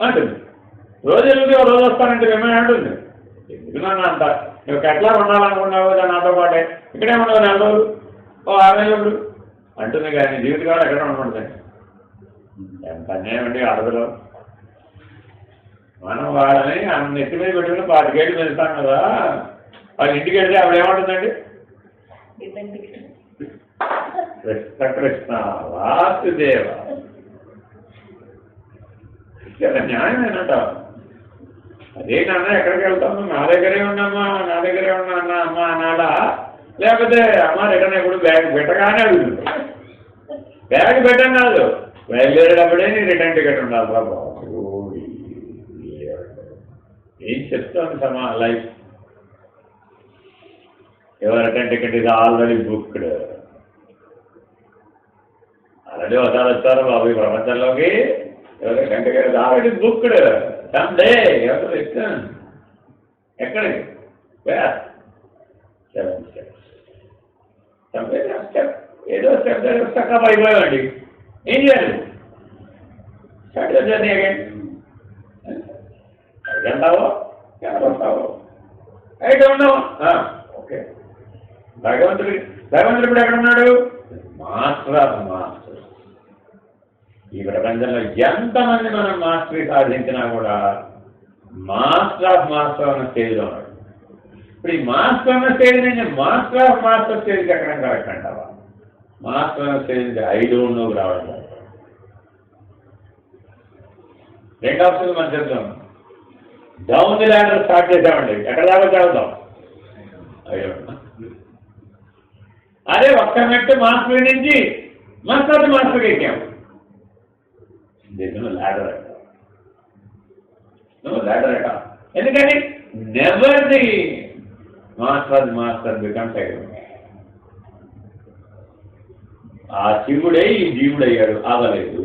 అంటుంది. రోజు వెళ్ళి ఒక రోజు వస్తానంటే ఏమైనా అంటుంది. ఎందుకున్నా అంత నువ్వు ఎట్లా ఉండాలనుకున్నావు కదా నాతో పాటే, ఇక్కడేమన్నావు 4 రోజులు, 6 నెలలు అంటుంది. కానీ జీవితకాలం ఎక్కడ ఉండమంటుంది. ఎంత అన్యాయం అండి ఆడపిల్ల. మనం వాళ్ళని నెత్తి మీద పెట్టుకుని 5 ఏళ్ళు వెళ్తాం కదా, వాళ్ళ ఇంటికి వెళ్తే ఆవిడ ఏమంటుందండి? కృష్ణ వాసుదేవ. న్యాయమేనట. అదే నాన్న ఎక్కడికి వెళ్తాము, నా దగ్గరే ఉన్నామ్మా అమ్మ అనాలా, లేకపోతే అమ్మ రిటర్న్ ఎప్పుడు బ్యాగ్ పెట్టగానే అడుగుతుంది. బ్యాగ్ పెట్టాను కాదు, బయలుదేరేటప్పుడే నీ రిటర్న్ టికెట్ ఉండాలి. బాబు ఏం చెప్తాను సమా లైఫ్. యువర్ రిటర్న్ టికెట్ ఇది ఆల్రెడీ బుక్డ్. ఆల్రెడీ ఒకసారి వచ్చారు బాబు ఈ ప్రపంచంలోకి. Your return ticket already booked. Some day ఎవరు రిటర్న్. ఎక్కడికి? 7 స్టెప్స్. ఏదో స్టెప్ స్టక్ అయిపోయామండి. ఏం చేయాలి? Start journey again. వెళ్తావో ఎక్కడ వస్తావో అయితే ఉన్నావు. ఓకే, భగవంతుడు ఇప్పుడు ఎక్కడ ఉన్నాడు? Master of master. ఈ ప్రపంచంలో ఎంతమంది మనం మాస్టరీ సాధించినా కూడా మాస్టర్ ఆఫ్ మాస్టర్ అన్న స్టేజ్లో ఉన్నాడు. ఇప్పుడు ఈ మాస్టర్ అన్న స్టేజ్ నుంచి మాస్టర్ ఆఫ్ మాస్టర్ స్టేజ్కి ఎక్కడం కరెక్ట్ అంటావా? మాస్టర్ అన్న స్టేజ్ నుంచి 5 నువ్వు రావడం. 2 ఆప్షన్లు మన చేద్దాం. డౌన్ ది ల్యాడర్ స్టార్ట్ చేసామండి, ఎక్కడ దాకా చదువుతాం? అదే ఒక్క మెట్టు మాస్టర్ నుంచి మాస్టర్కి ఎక్కాము. ల్యాడర్ ఎక్క ఎందుకని never the master becomes identity. ఆ శివుడే ఈ జీవుడయ్యాడు, అవ్వలేదు.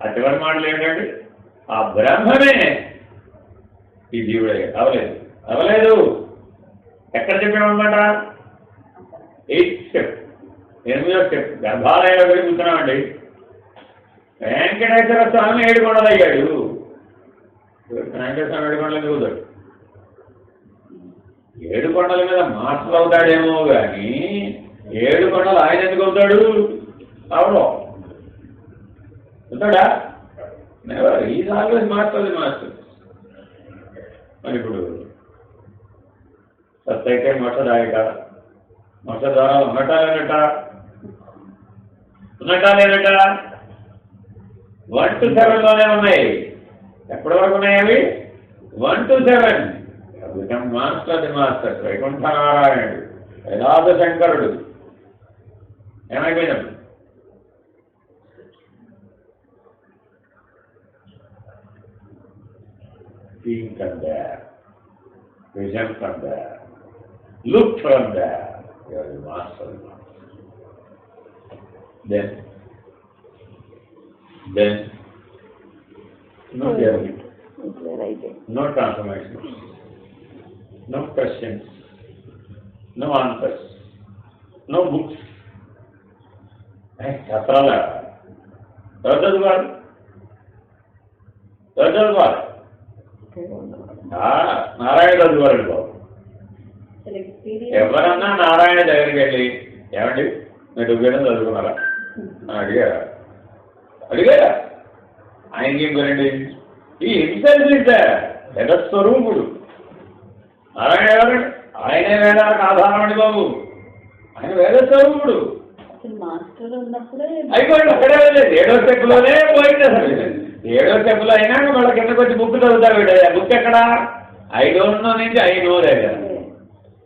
ఆ చివరి మాటలు ఏంటంటే ఆ బ్రహ్మమే ఈ జీవుడయ్యాడు, అవ్వలేదు. ఎక్కడ చెప్పామన్నమాట? 8th స్టెప్, 8వ స్టెప్. గర్భాలయంలో వెళ్ళి కూర్చున్నామండి. వెంకటేశ్వర స్వామి 7 కొండలు అయ్యాడు. వెంకటేశ్వర స్వామి 7 కొండలు దిగుతాడు. 7 కొండల మీద మాస్టర్ అవుతాడేమో కానీ 7 కొండలు ఆయన ఎందుకు అవుతాడు? అవడం అవుతాడా? Is always master. మరి ఇప్పుడు సత్తైతే మొట్టదాయక మొట్ట ద్వారా ఉన్నట్టా లేనట 1 to 7లోనే ఉన్నాయి. ఎప్పటి వరకు ఉన్నాయి అవి? 1 to 7. మాస్టర్ వైకుంఠ నారాయణుడు, వేదాంత శంకరుడు ఏమైపోయినప్పుడు seeing from there, vision from there, look from there, you are the master. Then no journey, no transformation, no questions, no answers, no books. శాస్త్రాల చదువుకోవాలి. నారాయణ చదువుకోవాలండి బాబు. ఎవరన్నా నారాయణ దగ్గరికి వెళ్ళి ఏమండి మీరు ఋగ్వేదం చదువుకున్నారా అడిగారా? ఆయనకి ఏం కదండి, ఈ హింస జగస్వరూపుడు నారాయణ ఎవరండి? ఆయనే వేదానికి ఆధారం అండి బాబు. ఆయన వేదస్వరూపుడు. అయిపోయింది, అక్కడే వెళ్ళలేదు. 7వ స్టెప్లోనే పోయింది. అసలు 7వ స్టెప్లో అయినా మళ్ళీ కిందకి వచ్చి బుక్ చదువుతారు. బుక్ ఎక్కడ? ఐ డోంట్ నో నుంచి ఐ నో దగ్గర.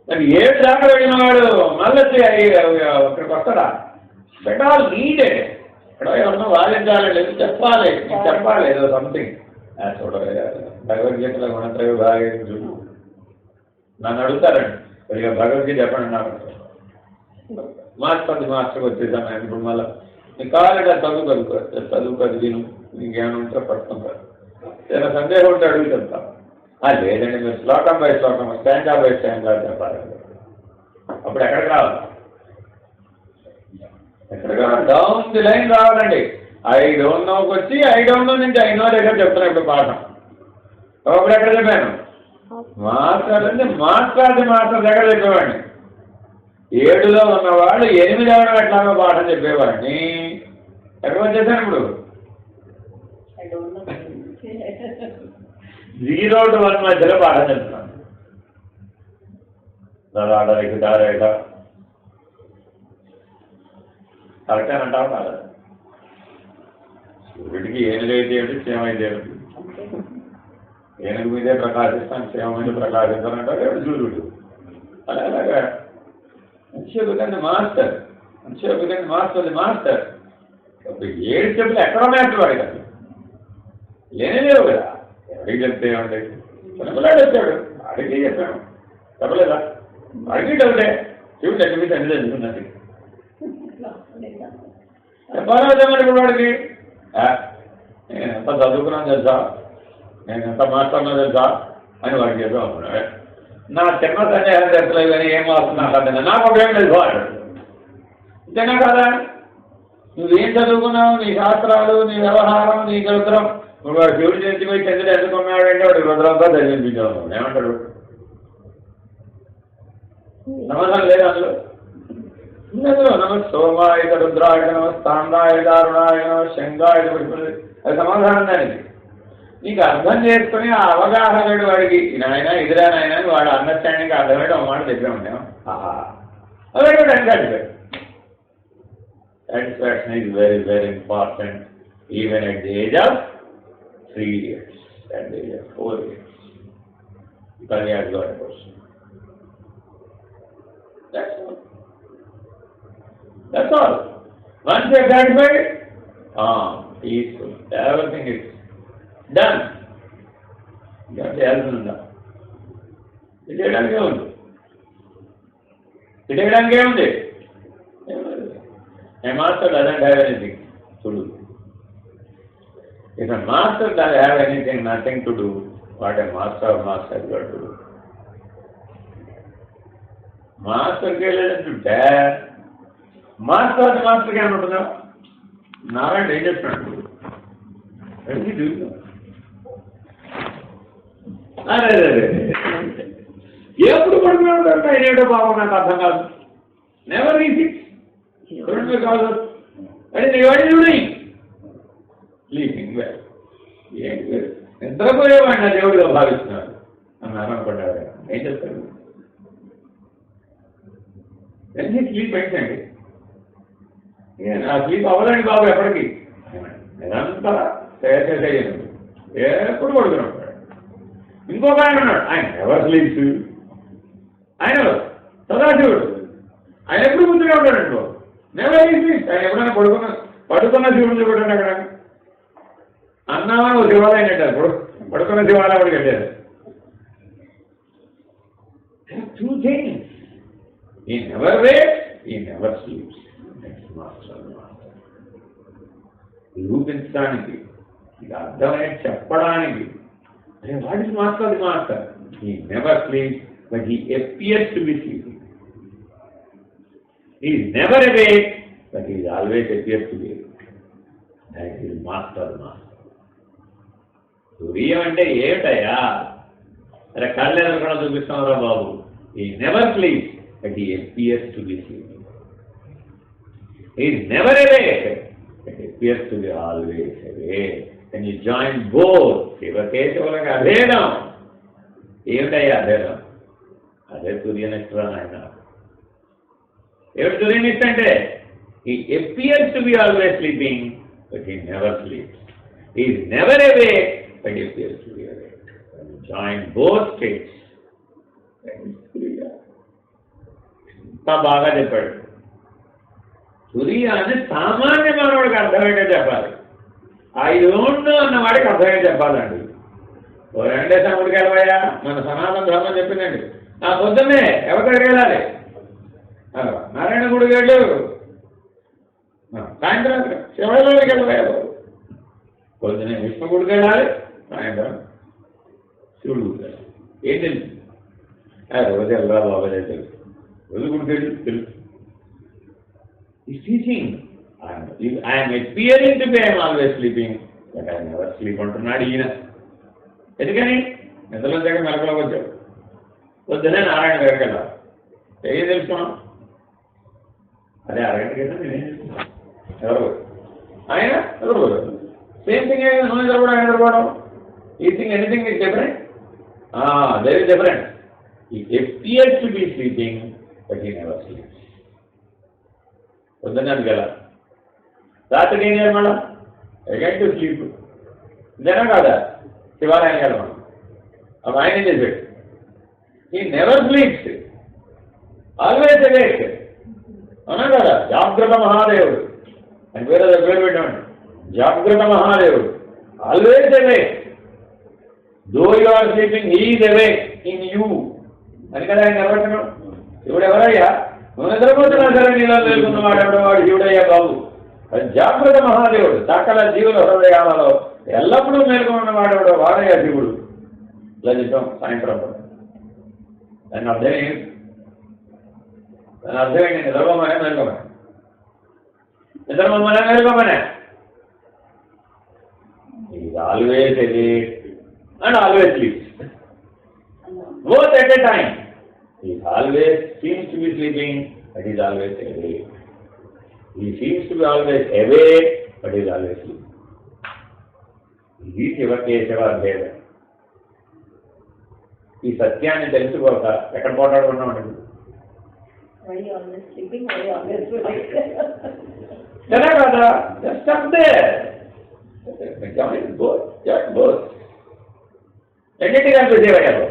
మరి 7 దాకా వెళ్ళిన వాడు మళ్ళీ ఇక్కడికి వస్తాడా? But all needed. ఇక్కడ ఎవరన్నా వాదించాలి, చెప్పాలి ఏదో సంథింగ్. చూడలేదు భగవద్గీతలో గుణత్రయ బాగా నన్ను అడుగుతారండి, కొద్దిగా భగవద్గీత చెప్పండి నాకు. మాస్టర్కి వచ్చేసాను. ఇప్పుడు మళ్ళీ నీ కావాలంటే చదువుకోదు విను, నీకేమైనా ఉంటే పడుతుంటారు. ఏదైనా సందేహం ఉంటే అడుగుతుంటాం. లేదండి మీరు శ్లోకం బై శ్లోకం, స్టాండా బై స్టాండా చెప్పాలి. అప్పుడు ఎక్కడికి రావాలి? డౌన్ ది లైన్ రావాలండి. ఐ డోంట్ నోకి వచ్చి ఐ డోంట్ నో నుంచి ఐ నో దగ్గర చెప్తున్నా ఇప్పుడు పాఠం. అప్పుడు ఎక్కడ చెప్పాను? మాస్టర్ అంటే మాస్టర్ దగ్గర చెప్పేవాడిని. 7లో ఉన్నవాళ్ళు 8వ ఎట్లాగో పాఠం చెప్పేవాడిని. ఎక్కడ వచ్చేసాను ఇప్పుడు? 0 to 1 మధ్యలో పాఠం చెప్తున్నాను. దారేట కరెక్ట్ అని అంటావు కాదు. సూర్యుడికి ఏనుగైతే ఏమిటి, క్షేమైతే ఏమిటి? ఏనుగు మీదే ప్రకాశిస్తాను, క్షేమ మీద ప్రకాశిస్తానంటారు ఎవడు సూర్యుడు. అలాగా మాస్టర్ మాస్టర్. ఇప్పుడు 7 స్టెప్లు ఎక్కడ ఉన్నాయి వాడి కదా? లేవు కదా. ఎవరికి చెప్తే ఏమంటే చిన్నపిల్లాడు వచ్చాడు, అడిగి చెప్పాను చెప్పలేదా? అడిగి డౌటే శివుడు ఎక్కడి నుంచి అన్ని తెలుసుకున్నది చెప్పాలి. ఇప్పుడు వాడికి నేను ఎంత చదువుకున్నాను తెలుసా, నేను ఎంత మాట్లాడినా తెలుసా అని వాడికి చెప్పాను అనుకున్నాడు. నా చిన్న సందేహం తెలుసలేదు కానీ ఏం వస్తున్నా కదా, నాకు ఉపయోగం లేదు వాడు. ఇంతేనా కదా? నువ్వేం చదువుకున్నావు, నీ శాస్త్రాలు, నీ వ్యవహారం, నీ చరిత్రం. ఇప్పుడు వాడు శివుడి చేసి పోయి చంద్రుడు ఎందుకున్నాడంటే వాడికి రుద్రంతో చదివించావు. ఏమంటాడు? నమస్కారం లేదు అందులో. నమ సోమాయ రుద్రాయ నమ స్థాండాయ దారుణాయ నమ శంగాయ పడుతుంది. అది సమాధానం దానికి. నీకు అర్థం చేసుకుని ఆ అవగాహనడు వాడికి నాయన ఇదిరా నాయన వాడు అండర్స్టాండింగ్ అర్థమయ్యే ఒక మాట చెప్పే ఉంటాం. అలాగే satisfaction is very very important even at the age of 3 years and the age of 4 years. But he has got a question. That's all. Once you are satisfied, peaceful. Everything is done. ఇంకా చేయాల్సిందా? చేయడానికే ఉంది, చేయడానికే ఉంది. A master doesn't have anything to do. If a master doesn't have anything, nothing to do, what a master of master has got to do? మాస్టర్కి వెళ్ళేటంటే మాస్టర్కి ఏమంటుందా? నారాయణ ఏం చెప్తున్నాడు? అరే ఎప్పుడు పడుకున్నాడు అయినేటో బాబు, నాకు అర్థం కాదు. నెవర్ ఈజీ కాదు. అది స్లీపింగ్ వెల్, నిద్రపోయేవాడిని నా దేవుడిగా భావిస్తున్నాడు అన్నారు అనుకుంటారు. ఏం చెప్తారు? స్లీప్ ఏంటండి? ఆ స్లీప్ అవ్వదండి బాబు ఎప్పటికీ. నిరంతర చేసేయండి, ఎప్పుడు పడుకున్నాడు. ఇంకొక ఆయన ఉన్నాడు, ఆయన ఎవరు స్లీప్స్, ఆయన సదాశివుడు. ఆయన ఎప్పుడు ముందుగా ఉంటాడండి బాబు, నెవర్ ఈ స్లీప్స్. ఆయన ఎప్పుడైనా పడుకున్న శివుడు చూడండి. అక్కడ అన్నామా ఓ శివాలయం కట్టారు, పడుకున్న శివాలయం కూడా కట్టారు. Two things. He never wakes, he never sleeps. That's master. నిరూపించడానికి, ఇది అర్థమయ్యే చెప్పడానికి. What is master? The master he never sleeps, but he appears to be sleeping. He is never awake, but he always appears to be awake. That is master. Suryam అంటే ఏమిటయ్యా? అరే కళ్ళెదరు కూడా చూపిస్తామరా బాబు. He never sleeps, but he appears to be sleeping. He is never awake, but he appears to be always awake. When you join both, శివకేశవులకు అభేదం. ఏమిటయ్యా అభేదం? అదే సూర్యనిష్ట ఆయన. ఏమిటి సూర్యనిష్ట అంటే? He appears to be always sleeping, but he never sleeps. He is never awake, but he appears to be awake. When you join both states, ఇంత బాగా చెప్పాడు. సూర్య అని సామాన్య మానవుడికి అర్థమయ్యేగా చెప్పాలి. ఐ డోంట్ నో అన్న వాడికి అర్థమయ్యే చెప్పాలండి. ఓ వెంకటేశ్వరుడికి వెళ్ళవయ్యా, మన సనాతన ధర్మం చెప్పిందండి. ఆ పొద్దున్నే ఎవరి దగ్గరికి వెళ్ళాలి? నారాయణ గుడికి వెళ్ళు, సాయంత్రం శివాలయానికి వెళ్ళవయ్యా. పొద్దున్నే విష్ణు గుడికి వెళ్ళాలి, సాయంత్రం శివుడు గుడికి వెళ్ళాలి. ఏం తెలుసు? రోజు వెళ్ళరా బాబా తెలుసు, రోజు గుడికి తెలుసు. He's teaching. I am appearing to be, I am always sleeping, but I never sleep అంటున్నాడు ఈయన. ఎందుకని? నిద్రలో దగ్గర మెలకులోకి వచ్చాడు. పొద్దునే నారాయణ దగ్గరికి వెళ్ళాలి. ఏం తెలుసుకున్నాం? అదే అరగంట కదా నేనేం తెలుసుకున్నాను. ఎవరు ఆయన? ఎవరు? Same thing. నువ్వు నిద్రపోవడం, ఆయన నిద్రపోవడం. ఈ thing anything is different. There is difference. He appears to be sleeping, but he never sleeps. పొద్దున్నది కదా, రాత్రికి ఏం చేయాలి? మళ్ళా అగైన్ టు స్లీప్. ఇదేనా కాదా? శివాలయానికి వెళ్ళి మనం అప్పుడు ఆయన ఏం చేశాడు? He never sleeps, always awake. అవునా కదా? జాగ్రత్త మహాదేవుడు అని పేరు పెట్టామండి. జాగ్రత్త మహాదేవుడు, always awake. Though you are sleeping, he is awake in you అని కదా ఆయన నిర్వచనం. శివుడు ఎవరయ్యా? నువ్వు నిద్రపోతున్నా సరే నీలో తెలుసుకున్నవాడు ఎవడో వాడు శివుడయ్యా బాబు. అది జాగ్రత్త మహాదేవుడు. సకల జీవుల హృదయాలలో ఎల్లప్పుడూ మేలుకున్నవాడు ఎవడో వాడయ్యా శివుడు. ఇలా చెప్పాం సాయంత్రం. దాని అర్థం ఏంటి? దాని అర్థం ఏంటి? నిద్రపోమనే మేలుకోమనే, నిద్రపోమనే మేలుకోమనే. Is always awake and always sleeps. Both at a time. He always seems to be sleeping, but he is always awake. He seems to be always awake, but he is always sleeping. ఇది శివకేశవ భేదం. ఈ సత్యాన్ని తెలుసుకోక ఎక్కడ పోటాడుకున్నామండి? కదా కదా? Just up there. Both, just both. ఎన్నింటి కనిపించేవయ్యారు?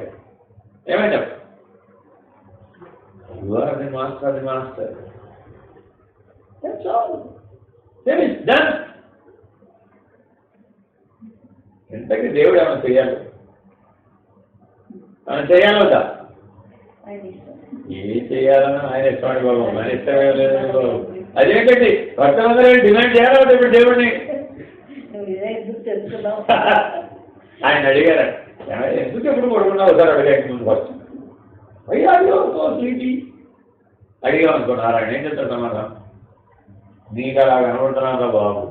ఏమైనా you are the master, the master. That's all. That is done. ఎంతకి దేవుడు ఏమైనా చేయాలి? మనం చేయాలవుతా ఏం చేయాలన్నా ఆయన ఇష్టపడి బాబు మన ఇష్టమే లేదు బాబు. అదేంటండి భక్తులందరూ డిమాండ్ చేయాలవుతా ఇప్పుడు దేవుడిని. ఆయన అడిగారు ఎందుకు ఎప్పుడు పడుకున్నావు సార్ అడిగాక ముందు ఫస్ట్ అయ్యాడు స్లీపీ అడిగాం అనుకో నారాయణ ఏం చెప్తారు సమాధానం నీకు అలా కనబడుతున్నారా బాబు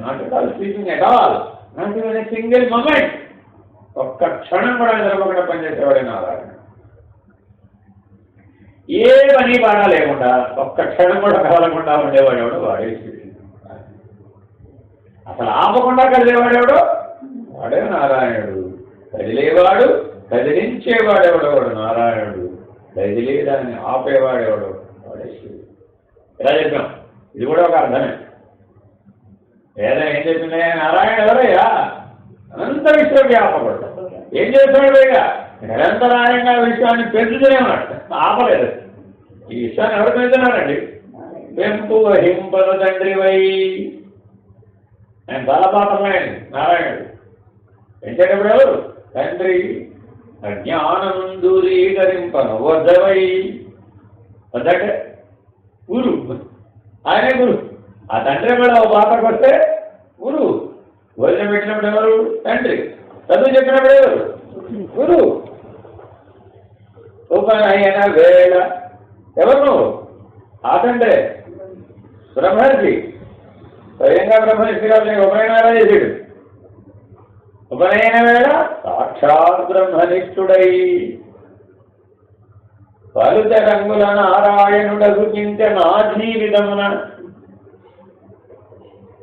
not at all sleeping at all not even a single moment ఒక్క క్షణం కూడా నిద్రపోకుండా పనిచేసేవాడే నారాయణ ఏ పని బాగా లేకుండా ఒక్క క్షణం కూడా కదలకుండా ఉండేవాడు ఎవడు వాడే అసలు ఆపకుండా కదిలేవాడెవడు వాడే నారాయణుడు కదిలేవాడు కదిలించేవాడెవడవాడు నారాయణుడు కదిలేదాన్ని ఆపేవాడెవడు వాడే శివుడు. ఇలా చెప్పాం ఇది కూడా ఒక అర్థమే. వేదం ఏం చెప్పింది నారాయణ ఎవరయ్యా అనంత విశ్వవ్యాపకుడు ఏం చేస్తున్నాడు పైగా నిరంతరాయంగా విశ్వాన్ని పెంచుతున్నాడు ఆపలేదు. ఈ విశ్వాన్ని ఎవరు పెంచుతున్నారండి పెంపు హింపద తండ్రి వై ఆయన బాలపాత్రమైంది నారాయణుడు పెంచేటప్పుడు ఎవరు తండ్రి అజ్ఞానం దూరీకరింపను వద్దవై వద్దంటే గురు ఆయనే గురు ఆ తండ్రి కూడా ఒక పాత్రకు వస్తే గురు భోజనం పెట్టినప్పుడు ఎవరు తండ్రి చదువు చెప్పినప్పుడు ఎవరు గురు ఉపనయన వేళ ఎవరు నువ్వు ఆ తండ్రే బ్రహ్మర్షి స్వయంగా బ్రహ్మర్షి కాబట్టి ఉపనయనారా చేసాడు. ఉపనయన వేళ సాక్షాత్ బ్రహ్మనిష్ఠుడై పలుత రంగుల నారాయణుడగు చింత నా జీవితమున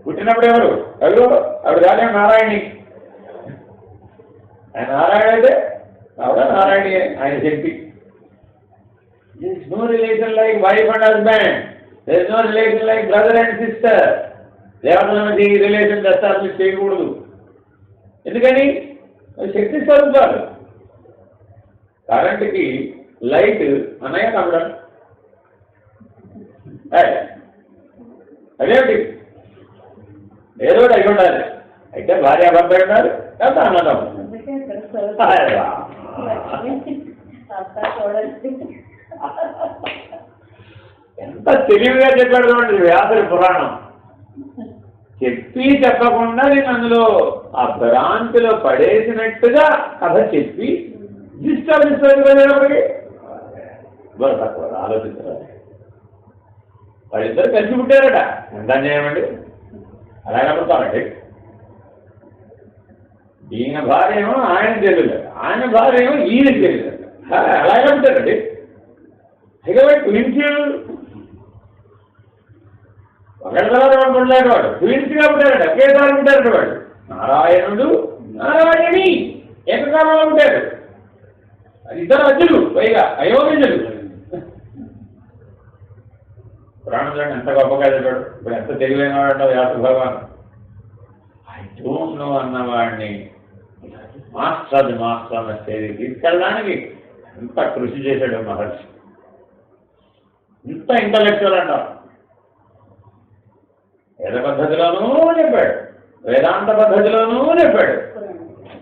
పుట్టినప్పుడు ఎవరు ఎవరు ఆవిడ కాదే నారాయణి ఆయన నారాయణ అయితే ఆవిడ నారాయణి ఆయన చెప్పి There is no relation like wife and husband. There is no relation like brother and sister. దేవతలకి ఈ రిలేషన్ ఎస్టాబ్లిష్ చేయకూడదు. ఎందుకని శక్తి స్వరూపాలు. కరెంట్కి లైట్ అన్నయ్య తమ్ముడు అదేమిటి ఏదో ఒకటి అయి ఉండాలి. అయితే భార్య భర్త ఉన్నారు లేదా అన్నదమ్ము. ఎంత తెలివిగా చెప్పాడు చూడండి వ్యాసుడి పురాణం. చెప్పి చెప్పకుండా నేను అందులో ఆ భ్రాంతిలో పడేసినట్టుగా కథ చెప్పి ఇష్టపడినప్పటికీ తక్కువ ఆలోచించారు. వాళ్ళిద్దరు కలిసి పుట్టారట ఎంత చేయమండి అలా కనపడతామండి. ఈయన భార్య ఏమో ఆయన తెలియదు, ఆయన భార్య ఏమో ఈయన తెలియదు. అలా కనపడతారండి. ట్విన్స్ ఒకటి తర్వాత పుట్టలేడు వాడు ట్విన్స్గా పుట్టారట ఒకేసారి ఉంటారట వాడు. నారాయణుడు నారాయణి ఏకకాలంలో ఉంటారు. అది ఇద్దరు అజ్జులు పైగా అయోగ్యులు. పురాణంలో ఎంత గొప్పగా చెప్పాడు. ఇప్పుడు ఎంత తెలివైన వాడు వ్యాస భగవాన్. ఐ డోంట్ నో అన్నవాడిని మాస్టర్ అన్న స్టేజ్కి తీసుకెళ్ళడానికి ఎంత కృషి చేశాడు మహర్షి. ఇంత ఇంటలెక్చువల్ అంటారు. వేద పద్ధతిలోనూ చెప్పాడు, వేదాంత పద్ధతిలోనూ చెప్పాడు,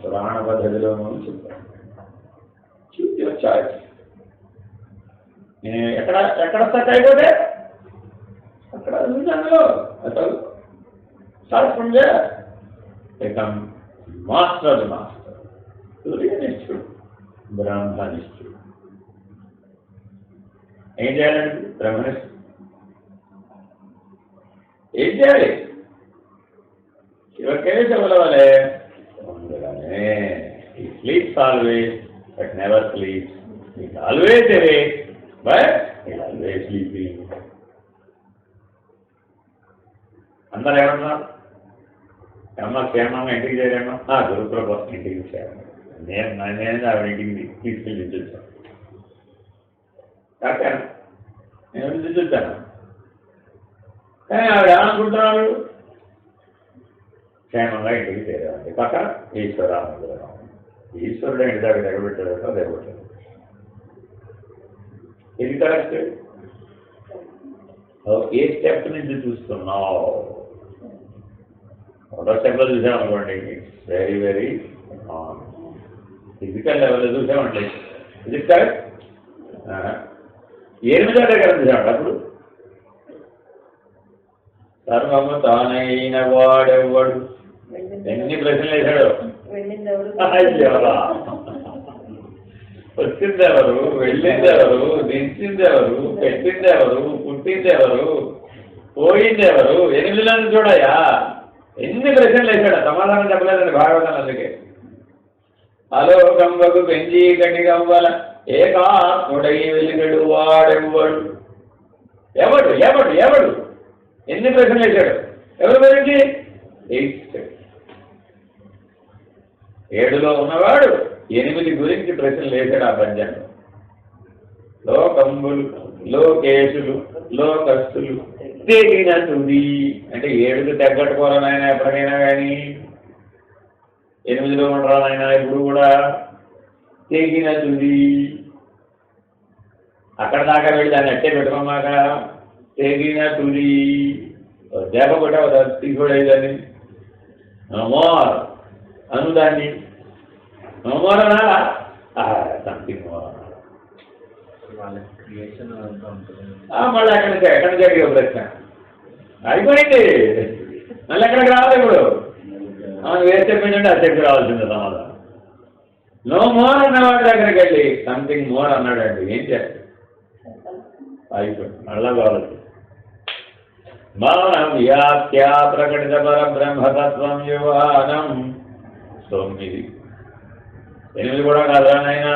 పురాణ పద్ధతిలోనూ చెప్పాడు. ఎక్కడ ఎక్కడ స్టక్ అయిపోతే అక్కడ అందులో అసలు start from there become master సూర్యనిష్ఠుడు బ్రహ్మనిష్ఠుడు. ఏం చేయాలండి బ్రహ్మనిష్ఠుడు ఏం చేయాలి? శివకేశవుల వలె ఉండగానే ఈ sleeps always but never sleeps. It always awake but it always sleeping. అందరు ఏమన్నారు? అమ్మ క్షేమంగా ఇంటికి చేరామా? గురుకుల కోసం ఇంటికి చేరాను. నేను ఆవిడ ఇంటికి తీసుకెళ్ళి దించొచ్చాను. కాకాను నేను దించొచ్చాను. కానీ ఆవిడ ఏమనుకుంటున్నాడు? క్షేమంగా ఇంటికి చేరామండి. పక్కన ఈశ్వరానుగ్రహం. ఈశ్వరుడు ఇంటి దగ్గర ఎగబెట్టాడో దిగబెట్టాడు. ఇది కరెక్ట్. ఏ స్టెప్ నుంచి చూస్తున్నావు? ఒకటో స్టెప్లో చూసామనుకోండి ఇట్స్ వెరీ వెరీ ఫిజికల్ లెవెల్లో చూసామండి. ఇది కరెక్ట్. 8వ దగ్గర చూసామండి. అప్పుడు సర్వము తానైన వాడెవ్వడు. ఎన్ని ప్రశ్నలు వేశాడు. వచ్చిందెవరు, వెళ్ళిందెవరు, దించిందెవరు, పెట్టిందెవరు, పుట్టిందెవరు, పోయిందెవరు, 8 చూడయా. ఎన్ని ప్రశ్నలు వేశాడు. సమాధానం చెప్పలేదండి భాగవతం. అందుకే అలోకంబకు పెంచి కటిగవ్వల ఏకాత్ముడై వెలిగడు వాడెవ్వడు. ఎవడు ఎవడు ఎవడు ఎన్ని ప్రశ్నలు వేశాడు. ఎవరి గురించి? 7లో ఉన్నవాడు 8 గురించి ప్రశ్నలు వేశాడు. ఆ పద్యంలో లోకంబులు, లోకేశులు, లోకస్తులు తెగిన తుది అంటే 7కు తగ్గట్టుకోవాలని ఆయన ఎప్పటికైనా కానీ 8లో ఉండరాలైన ఇప్పుడు కూడా తెగిన తుది. అక్కడ దాకా వెళ్ళి దాన్ని అట్టే పెట్టుకున్నాక తెగిన తుది దేప కూడా తీసుకుడేదాన్ని నమోర్ అనుదాన్ని నమోర్ అనాలా సంథింగ్ మోర్ మళ్ళీ ఎక్కడ జరిగే ప్రశ్న అయిపోయింది. మళ్ళీ ఎక్కడికి రావాలి. ఇప్పుడు వేసి చెప్పిందంటే అది చెప్పి రావాల్సిందే సమాధానం. నో మోర్ అన్నవాడి దగ్గరికి వెళ్ళి సంథింగ్ మోర్ అన్నాడండి. ఏం చేస్తాడు? అయిపోయింది. మళ్ళా కావాలి. మౌనం వ్యాఖ్యా ప్రకటిత పరబ్రహ్మతత్వం యువానం 9. 8 కూడా కాదురా నాయన,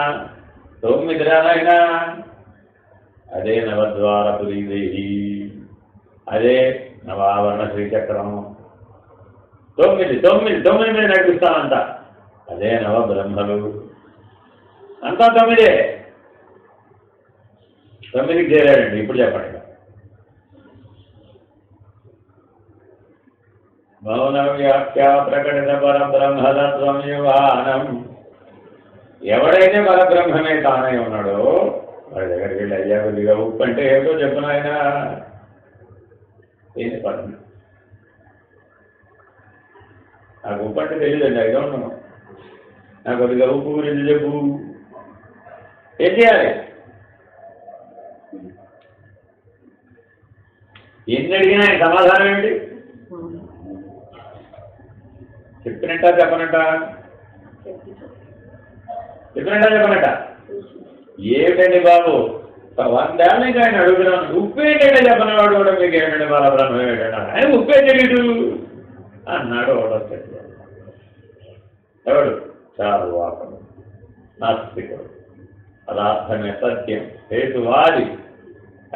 9 రా నాయన. అదే నవద్వారపురీదేహి, అదే నవావరణ శ్రీచక్రం. 9 మీద నడిపిస్తానంట. అదే నవబ్రహ్మలు అంతా 9. 9కి చేరాడండి. ఇప్పుడు చెప్పండి. మౌన వ్యాఖ్య ప్రకటిత పరబ్రహ్మతత్వం యువానం. ఎవడైతే పరబ్రహ్మమే తానై ఉన్నాడో వాడి దగ్గరికి వెళ్ళి అయ్యా కొద్దిగా ఉప్పు అంటే ఏదో చెప్పిన ఆయన ఏంటి పని. నాకు ఉప్పు అంటే తెలియదండి. I don't no. నాకు కొద్దిగా ఉప్పు గురించి చెప్పు. ఏం చేయాలి? ఎన్ని అడిగినా ఆయన సమాధానం ఏమిటి? చెప్పినట్ట చెప్పనట్ట? చెప్పినట్ట చెప్పనట్ట? ఏమిటండి బాబు 100 ఏళ్ళ నుంచి ఆయన అడుగుతున్నాను. ఉప్పు ఏంటంటే చెప్పనవాడు కూడా మీకు ఏమిటండి బాలబ్రహ్మ ఏమిటన్నా? ఆయన ఉప్పే తెలియదు అన్నాడు. ఎవడు? చార్వాకుడు, నాస్తికుడు, పదార్థమే సత్యం, హేతువాది.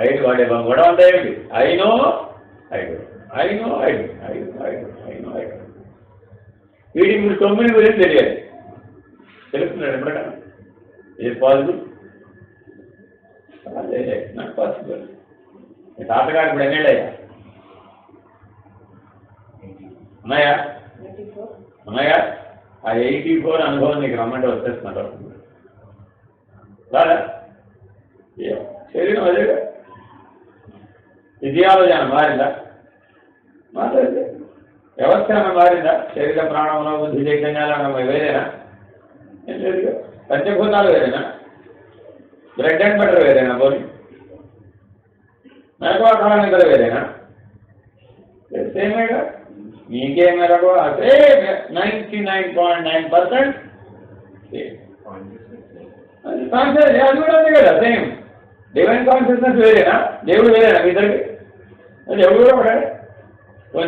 5 వాడే గొడవ అంతా ఏమిటి? ఐనో ఐదు. వీడికి మీరు 9 గురించి తెలియాలి. తెలుస్తున్నాడు ఎప్పుడైనా? ఇది పాజిబుల్? Not possible. మీ తాతగారు ఇప్పుడు ఎన్నేళ్ళయ్యా? ఉన్నాయా? ఆ 84 అనుభవం నీకు రమ్మంటే వచ్చేస్తున్నారు. రాదా? శరీరం అదేగా. ఫిజియాలజీ అని మారిందా? మారింది. వ్యవస్థ ఏమైనా మారిందా? శరీర ప్రాణంలో బుద్ధి చైతన్యాలు వేరేనా? ఏం లేదు. పంచభూతాలు వేరేనా? బ్రెడ్ అండ్ బటర్ వేరేనా? పోనీ మెలకువ నిద్ర వేరేనా? సేమేగా. మీకే మెలకువ సేమ్ 99.9% కాన్షియస్. అది కూడా ఉంది కదా సేమ్. Divine consciousness వేరేనా? దేవుడు వేరేనా మీ ఇద్దరికి? దేవుడు కూడా ఒకటే.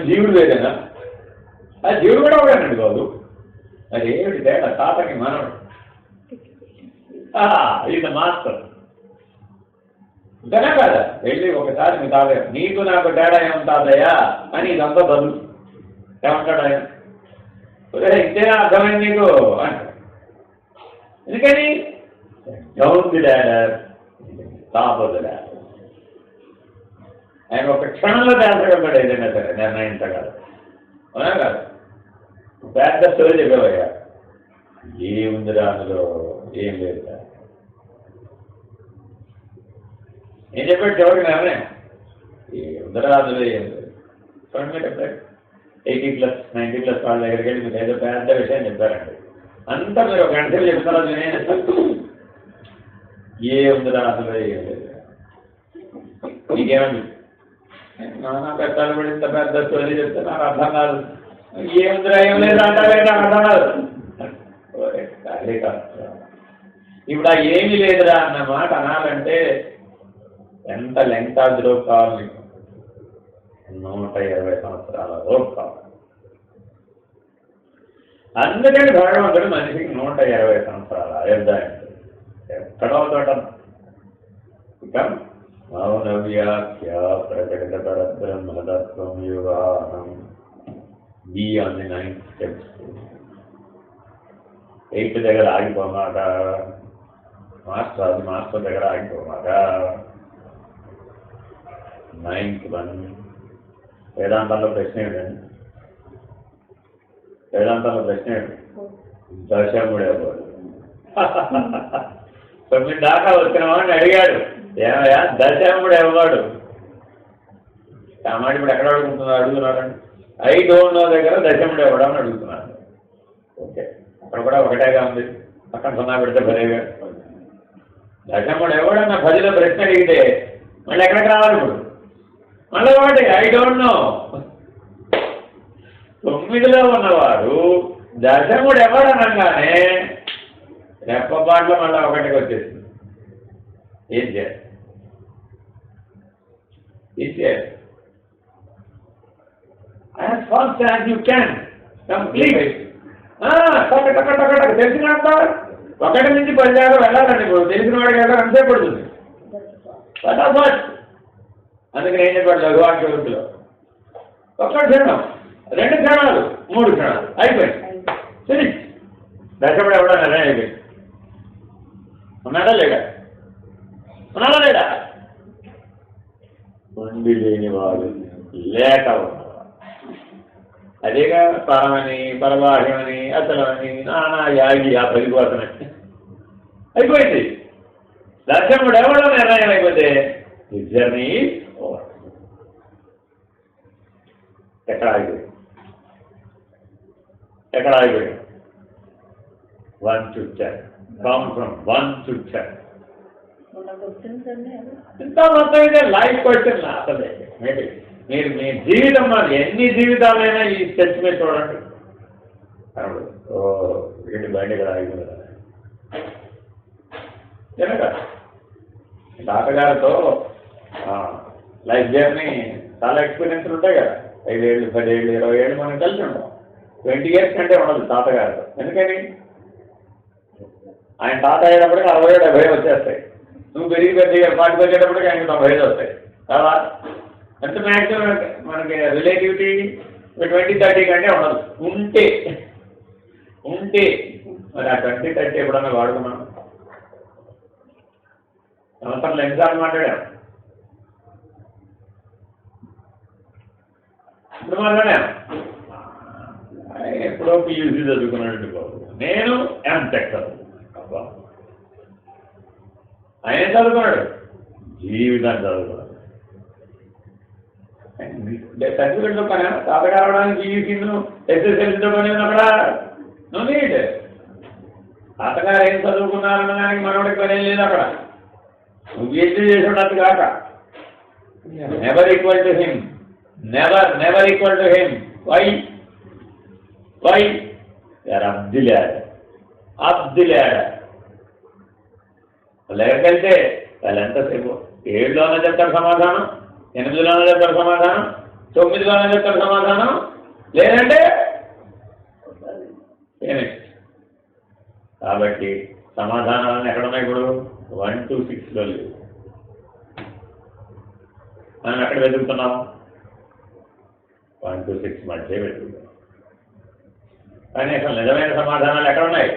జీవుడు వేరేనా? అది జీవుడు కూడా ఒకటేనండి బాబు. అది ఏమిటి తేడా? తాతకి మనవడు ఇది మాస్టర్ ఇంతనే కదా. వెళ్ళి ఒకసారి మీ తాతయ్య నీకు నాకు తేడా ఏమంటాదయ్యా అని ఇదంతా బదులు ఏమంటాడు ఆయన? ఇంతేనా అర్థమైంది నీకు అంటాడు. ఎందుకని? Down the ladder, top of the ladder. ఆయన ఒక క్షణంలో తేల్చగలడు ఏదైనా సరే నిర్ణయించగలరు. అవునా కాదు? పెద్ద స్టోరీ చెప్పేవయ్యా. ఏముందిరా అందులో? ఏం లేదు. ఏం చెప్పాడు చివరికి నేనే? ఏముందిరా అందులో? ఏం లేదు. చూడండి మీరు ఎప్పుడైనా 80+, 90+ వాళ్ళ దగ్గరికి వెళ్ళి మీరు ఏదో పెద్ద విషయం చెప్పారండి. అంతా మీరు ఒక గంట సేపు చెప్తారా ఏముందిరా అసలు నీకేమండి నాన్న పెట్టాలి కూడా ఇంత పెద్ద స్టోరీ చెప్తే నాకు అర్థం కాదు. ఏముందిరా ఏం లేదు అంటారే నాకు అర్థం కాదు. ఇప్పుడు ఆ ఏమీ లేదురా అన్న మాట అనాలంటే ఎంత లెంగ్త్ ఆఫ్ రోప్ కావాలి మీకు? 120 సంవత్సరాల రోప్ కావాలి. అందుకని భగవంతుడు మనిషికి 120 సంవత్సరాల అయోధ్య ఎక్కడో చోట ఇక మౌనవ్యాఖ్య ప్రకటిత పరబ్రహ్మతత్వం యుగానం be on the 9th steps. 8 దగ్గర ఆగిపోమాక, మాస్టర్ దగ్గర ఆగిపోమాక 9th వన్. వేదాంతాల్లో ప్రశ్న ఏమిటండి? వేదాంతాల్లో ప్రశ్న ఏమిటి? దశముడే అవ్వడు. 9 దాకా వచ్చిన వాడిని అడిగాడు, ఏమయ్యా దశముడు ఇవ్వడు. ఆ మాట ఇప్పుడు ఎక్కడ అడుగుతున్నారండి? 5 దగ్గర దశముడు ఇవ్వడం అడుగుతున్నాడు. ఓకే, అక్కడ కూడా ఒకటేగా ఉంది, పక్కన 0 పెడితే భలేగా. దశముడు ఎవడన్నా 10లో ప్రశ్న అడిగితే మళ్ళీ ఎక్కడికి రావాలి? ఇప్పుడు మళ్ళీ ఒకటి 9లో ఉన్నవారు దశముడు ఎవడనగానే రెప్పపాట్లో మళ్ళీ ఒకటికి వచ్చేసింది. ఏం చేయాలి? as fast as you can complete. తెలిసినంత 1 నుంచి 10 దాకా వెళ్ళాలండి. ఇప్పుడు తెలిసిన వాడికి వెళ్ళాలి, అంతే పడుతుంది. అందుకని ఏం చెప్పాడు లఘువాక్య వృత్తిలో? 1 క్షణం, 2 క్షణాలు, 3 క్షణాలు అయిపోయింది. సరే, దశముడు ఎవడో నిర్ణయం అయిపోయింది. ఉన్నాడా లేడా? ఉండి లేని వాడు లేక ఉన్నవాడు. అదేగా పరమని, పరబాహ్యమని, అసలమని, నానా యాగి ఆ 10 కోసమే అయిపోయింది. దశముడు ఎవడో నిర్ణయం అయిపోతే ఈ జర్నీ ఎక్కడ ఆగిపోయింది? 1 to 10. Count from 1 to 10. ఇంత మొత్తం ఇదే లైఫ్ క్వశ్చన్. అసలే మీరు మీ జీవితం, ఎన్ని జీవితాలైనా ఈ స్టెప్స్ మీద చూడండి. వీటి బయట ఆగిపోయింది కదా. తాతగారితో లైఫ్ జర్నీ చాలా ఎక్స్పీరియన్స్లు ఉంటాయి కదా. 5 ఏళ్ళు, 10 ఏళ్ళు, 20 ఏళ్ళు మనం కలిసి ఉంటాం. 20 years కంటే ఉండదు తాతగారితో. ఎందుకని? ఆయన తాత అయ్యేటప్పటికి 60, 70 వచ్చేస్తాయి. నువ్వు పెరిగి 40 వచ్చేటప్పటికి ఆయనకు 95 వస్తాయి కదా. ఎంత మ్యాక్సిమం మనకి రిలేటివిటీ 20-30 కంటే ఉండదు. ఉంటే మరి ఆ 20-30 ఎప్పుడన్నా వాడుకున్నాం? సంవత్సరంలో ఎన్నిసార్లు మాట్లాడాం? ఇప్పుడు మాట్లాడాం. ఎప్పుడో PUC చదువుకున్నాడు బాబు, నేను M.Tech చదువుకున్నాను. ఆయన చదువుకున్నాడు, జీవితాన్ని చదువుకున్నాడు. సర్టిఫికెట్తో పని, తాతగారు అవడానికి PUC SSLCతో పని అక్కడ నో నీడ్. తాతగారు ఏం చదువుకున్నారన్న దానికి మనోడికి పని ఏం లేదు అక్కడ. నువ్వు PhD చేసి ఉండదు కాక. Never equal to him, never equal to him. Why యార్ అబ్దులాడ్ వాళ్ళ దగ్గరికి వెళ్తే వాళ్ళు ఎంతసేపు 7లోనే చెప్తారు సమాధానం, 8లోనే చెప్తారు సమాధానం, 9లోనే చెప్తారు సమాధానం. లేదంటే కాబట్టి సమాధానాలను ఎక్కడున్నాయి? ఇప్పుడు 1 to 6లో లేవు. మనం ఎక్కడ వెతుకుతున్నాం? 1 to 6 మధ్య వెతుకుతున్నాం. కానీ అసలు నిజమైన సమాధానాలు ఎక్కడున్నాయి?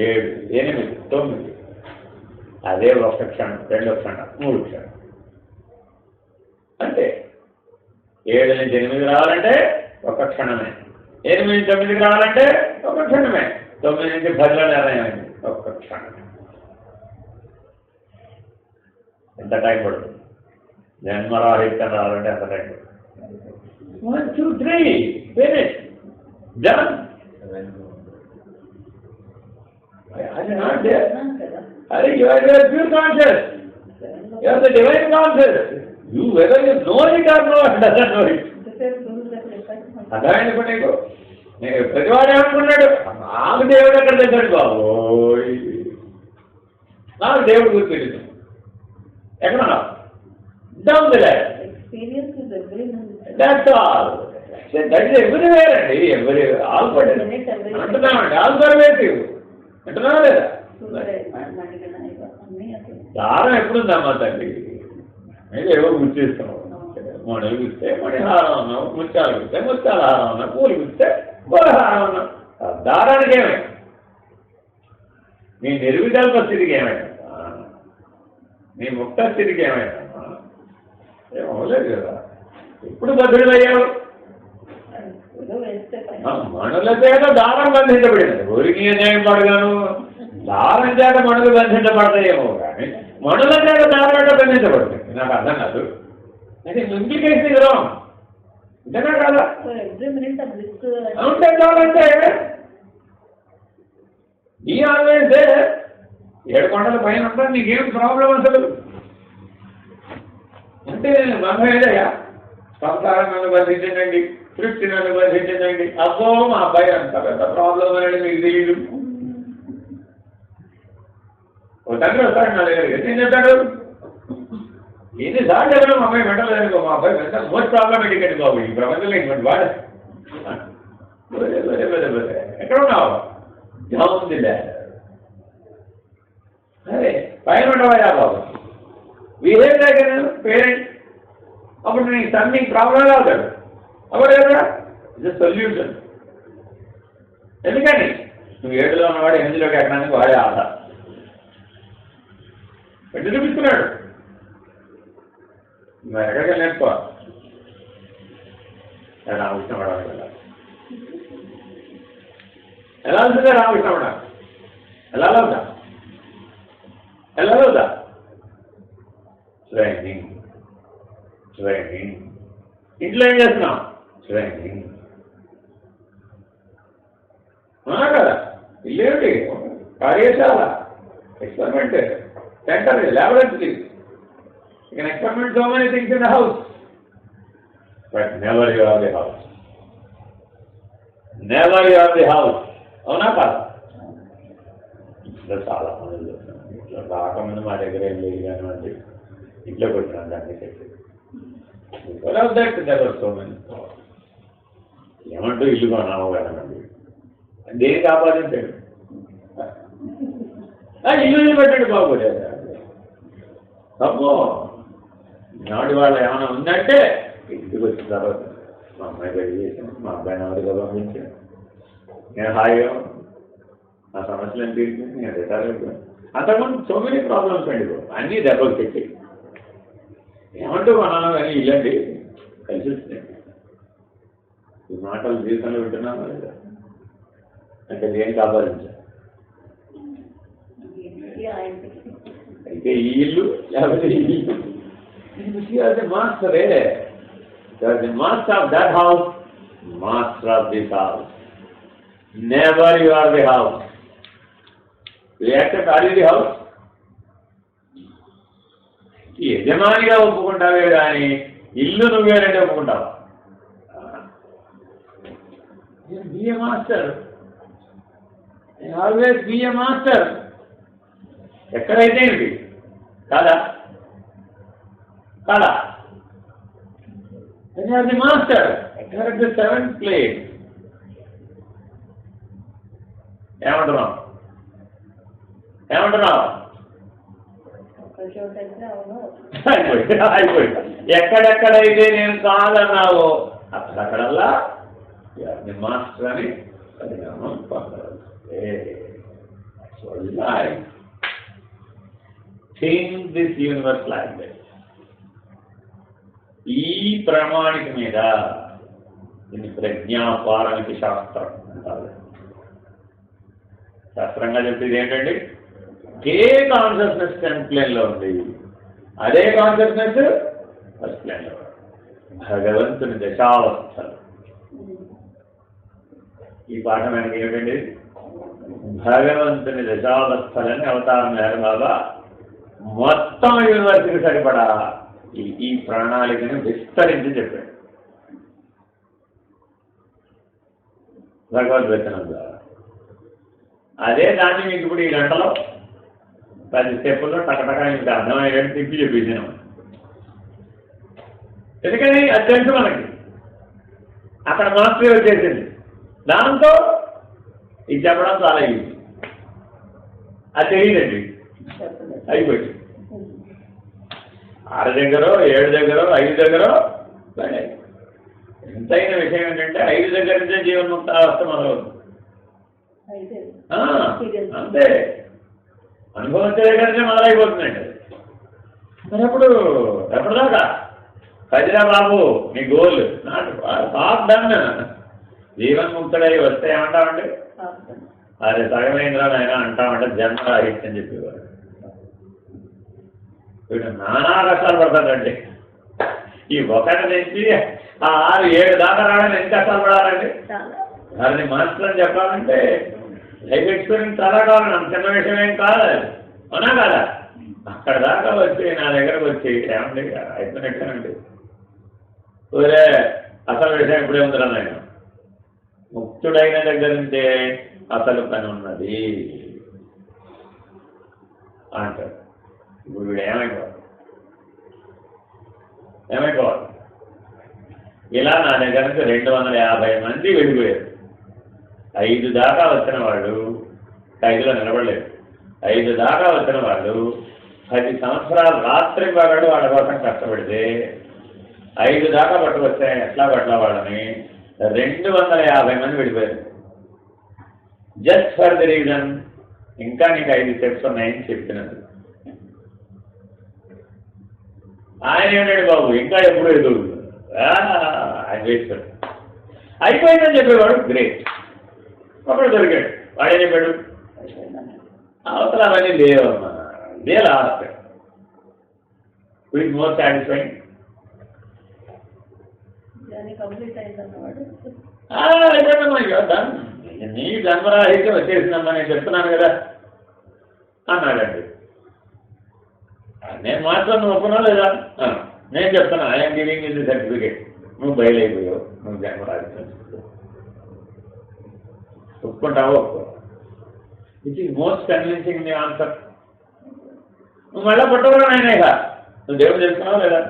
7, 8, 9. అదే 1 క్షణం, 2 క్షణం, 3 క్షణం. అంటే 7 నుంచి 8 రావాలంటే 1 క్షణమే. 8 నుంచి 9కి రావాలంటే 1 క్షణమే. 9 నుంచి 10లో నిర్ణయం అయింది, 1 క్షణమే. ఎంత టైం పడుతుంది? జన్మరాహిత్యం రావాలంటే ఎంత టైం పడుతుంది? 1, 2, 3 ఫినిష్, డన్. అది నాట్ దేర్. అరే you are your pure conscious, you are the divine conscious. You whether you know it or no doesn't know it. అర్థమైంది నీకు? నేను ప్రతివాడు ఏమనుకున్నాడు, నాకు దేవుడు ఎక్కడ తెచ్చాడు బాబు, నాకు దేవుడు గుర్తు తెలియదు ఎక్కడ down the line. That's all. That is everywhere అండి, ఎవరి ఆల్ అంటున్నామండి, ఆల్ పర్వేటివ్ అంటున్నావా లేదా? దారం ఎప్పుడుందమ్మా తల్లి, మీరు ఎవరు గుర్తిస్తున్నావు, మణులు గుర్తే మణిహారం ఉన్నావు, ముత్యాలు గుర్తే ముత్యాల హారం ఉన్నావు, పూలు గుర్తే పూల హారం ఉన్నావు. దారానికి ఏమైనా నీ నిర్వికల్ప స్థితికి ఏమైనా, నీ ముక్త స్థితికి ఏమైనా ఏమవలేదు కదా. ఇప్పుడు బద్ధుడు అయ్యావు, మణుల చేత దారం బంధించబడింది. ఊరికి న్యాయం పడగాను, దారం చేత మణులు బంధించబడతాయేమో కానీ మణుల చేత దారం అంటే బంధించబడుతుంది. నాకు అర్థం కాదు, అది ఇంప్లికేషన్ ఇది రాంగ్ ఇంతనా కాదా? ఉంటే కావాలంటే ఈ ఆల్వేస్ దే 7 కొండల పైన ఉంటాను, నీకేం ప్రాబ్లం అసలు అంటే బంధం ఏదయ్యా? సంసారం నన్ను బంధించండి, సృష్టి నన్ను బంధించండి. అబ్బో మా అబ్బాయి అంత పెద్ద ప్రాబ్లం అనేది మీకు తెలియదు. ఒక తండ్రి వస్తాడు నా దగ్గరికి, ఏం చెప్తాడు, ఎన్నిసార్లు చెప్పినా మా అబ్బాయి వెంటలేదు, మా అబ్బాయి వెంట మోస్ట్ ప్రాబ్లమేటిక్ అండి బాబు ఈ ప్రపంచంలో ఇటువంటి వాడు. ఎక్కడ ఉన్నావు? జాముందిలే. అరే పైన ఉండవా బాబు, బిహేవ్ లైక్ పేరెంట్. అప్పుడు నీకు సన్ నీకు ప్రాబ్లం అవుతాడు. అప్పుడు కదా ఇది సొల్యూషన్. ఎందుకని నువ్వు 7లో ఉన్నవాడు 8లోకి ఎక్కడానికి వాడే ఆట పెట్టి చూపిస్తున్నాడు. నువ్వు ఎక్కడికి నేర్చుకో. రామకృష్ణ పడాలి ఎలా అవుతుందా? రామకృష్ణ పడాలి ఎలా అవుతా, ఎలా అవుతా? Training training. ఇంట్లో ఏం చేస్తున్నాం? ట్రైనింగ్. కదా ఇల్లేమిటి, కార్యశాల, experiment centre, laboratory. You can experiment so many things in the house, but never you are the house. Never you are the house. అవునా కాదు? ఇంట్లో చాలా పనులు చేస్తాను. ఇంట్లో రాకముందు మా దగ్గర ఏం లేదు కానివ్వండి, ఇంట్లో కొట్టినాను దాన్ని చెప్పి ఏమంటూ ఇల్లు కొన్నాము కదండి, దేనికి ఆపాదించాడు? ఇల్లు పెట్టండి బాగోలేదు. అమ్మో నాడు వాళ్ళు ఏమైనా ఉందంటే ఇంటికి వచ్చిన తర్వాత మా అమ్మాయి పెళ్లి చేశాను, మా అబ్బాయిని ఎవరిగా పంపించాను, నేను హాయిగా నా సమస్యలు ఏం తీర్చింది, నేను రిటైర్ అయిపోయాను. అంతకుముందు సో మెనీ ప్రాబ్లమ్స్ అండి, అన్నీ దెబ్బలు పెట్టి ఏమంటూ కొన్నాను కానీ ఇల్లండి కలిసి వచ్చినాయి. ఈ మాటలు జీవితంలో వింటున్నాను లేదా అంటే దేనికి ఆపాదించా? అయితే ఈ ఇల్లు లేకపోతే ఈ ఇల్లు మాస్టరే, master of that house, master of this house. Never you are the house. You accept are you the house? యజమానిగా ఒప్పుకుంటావే కానీ ఇల్లు నువ్వేనంటే ఒప్పుకుంటావా? Be a master, always be a master. ఎక్కడైతే ఏంటి కాదా కాదా? అది మాస్టర్ ఎక్కడ 7th ప్లేస్. ఏమంటున్నావు? ఏమంటున్నావు? అయిపోయి ఎక్కడెక్కడైతే నేను కాదన్నావో అక్కడక్కడల్లా మాస్టర్ అని పరిణామం పొందవచ్చు. Think this universe like this. ఈ ప్రామాణిక మీద దీన్ని ప్రజ్ఞాపారమిక శాస్త్రం అంటారు. శాస్త్రంగా చెప్పేది ఏంటండి? ఏ కాన్షియస్నెస్ 10th ప్లేన్లో ఉంది, అదే కాన్షియస్నెస్ 1st ప్లేన్లో. భగవంతుని దశావస్థలు. ఈ పాఠం వెనక ఏమిటండి? భగవంతుని దశావస్థలని అవతారం గారు బాబా మొత్తం యూనివర్సిటీకి సరిపడా ఈ ప్రణాళికను విస్తరించి చెప్పాడు భగవద్వచనం ద్వారా. అదే దాన్ని మీకు ఇప్పుడు ఈ గంటలో 10 స్టెప్పుల్లో టకటకా మీకు అర్థమయ్యేది తిప్పి చెప్పించాం. ఎందుకని అది తెలుసు మనకి, అక్కడ మాస్టరీ వచ్చేసింది. దాంతో ఇది చెప్పడం చాలా ఈజీ. అది తెలియదండి, అయిపోయింది. 6 దగ్గర 7 దగ్గర 5 దగ్గర ఎంతైన విషయం ఏంటంటే 5 దగ్గర నుంచే జీవన్ముక్త అవస్థ మొదలవుతుంది. అంతే, అనుభవం వచ్చే దగ్గర నుంచే మొదలైపోతుందండి. మరి ఎప్పటిదాకా కదిరా బాబు నీ గోల్ టాప్ డన్. జీవన్ముక్తుడై వస్తే ఏమంటామండి, అరే సగమేంద్రాలు అయినా అంటామంటే జన్మరాహిత్యం చెప్పేవారు. వీడు నానా కష్టాలు పడతాడండి. ఈ 1 నుంచి 6, 7 దాకా రావడానికి ఎన్ని కష్టాలు పడాలండి. దాన్ని మాస్టర్ అని చెప్పాలంటే లైఫ్ ఎక్స్పీరియన్స్ చాలా కావాలి, అంత చిన్న విషయం ఏం కాదు, అవునా కదా. అక్కడ దాకా వచ్చి నా దగ్గరకు వచ్చి ఏమండి అయిపోయినట్టేనండి, ఊరే అసలు విషయం ఇప్పుడే ఉందిరా నాయన, ముక్తుడైన దగ్గర నుంచే అసలు పని ఉన్నది అంటారు. ఇప్పుడు వీడు ఏమైపోవాలి ఇలా నా దగ్గర నుంచి 250 మంది వెళ్ళిపోయారు. 5 దాకా వచ్చిన వాళ్ళు 5లో నిలబడలేదు. 5 దాకా వచ్చిన వాళ్ళు 10 సంవత్సరాలు రాత్రి పగడు వాళ్ళ కోసం కష్టపడితే 5 దాకా పట్టుకొచ్చాయి. ఎట్లా పట్ల వాళ్ళని 250 మంది వెళ్ళిపోయారు. జస్ట్ ఫర్ ది రీజన్ ఇంకా నీకు 5 స్టెప్స్ ఉన్నాయని చెప్పినది. ఆయన ఏమిటాడు బాబు ఇంకా ఎప్పుడు ఎదుగుతుంది, ఆయన వేస్తాడు. అయిపోయిందని చెప్పేవాడు గ్రేట్. ఒకడు దొరికాడు, వాడేం చెప్పాడు, అవతల అవన్నీ లేవమ్మా, ఇదే లాస్ట్, విత్ మోర్ సాటిస్ఫైయింగ్. నీ జన్మరాహిత్యం వచ్చేసిందమ్మా, నేను చెప్తున్నాను కదా అన్నాడండి. నేను మాత్రం నువ్వు ఒప్పుకున్నావు లేదా, నేను చెప్తాను, I'm giving in the certificate, నువ్వు బయలుపోయావు, నువ్వు జన్మరాహిత్యం ఒప్పుకుంటావో ఒప్పుకో. It is most convincing the answer. నువ్వు మళ్ళీ పుట్టవరా నాయనేగా, నువ్వు దేవుడు తెలుసుకున్నావు లేదా.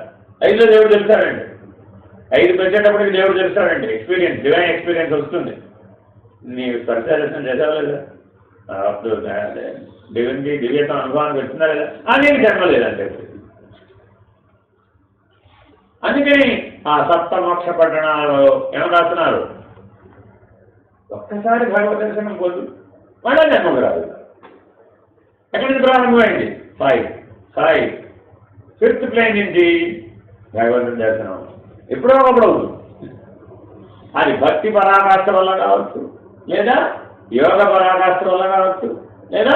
5లో దేవుడు తెలుస్తాడండి, 5 పెట్టేటప్పటికి దేవుడు తెలుస్తాడండి. ఎక్స్పీరియన్స్, డివైన్ ఎక్స్పీరియన్స్ వస్తుంది. నీ పరిచయం చేసావు లేదా, అప్పుడు దేవునికి దివ్యత్వం అనుభవానికి వచ్చిందా లేదా, నేను జన్మ లేదంటే. అందుకని ఆ సప్తమోక్ష పట్టణాలు ఏమో రాస్తున్నారు, ఒక్కసారి భగవద్ దర్శనం పోదు మళ్ళా జన్మకు రాదు. ఎక్కడి నుంచి ప్రారంభమైంది, 5th ప్లేన్ నుంచి భగవంతుని దర్శనం ఎప్పుడో ఒకప్పుడు అవుతుంది. అది భక్తి పరాకాష్ఠ వల్ల కావచ్చు, లేదా యోగ పరాకాష్ఠ వల్ల కావచ్చు, లేదా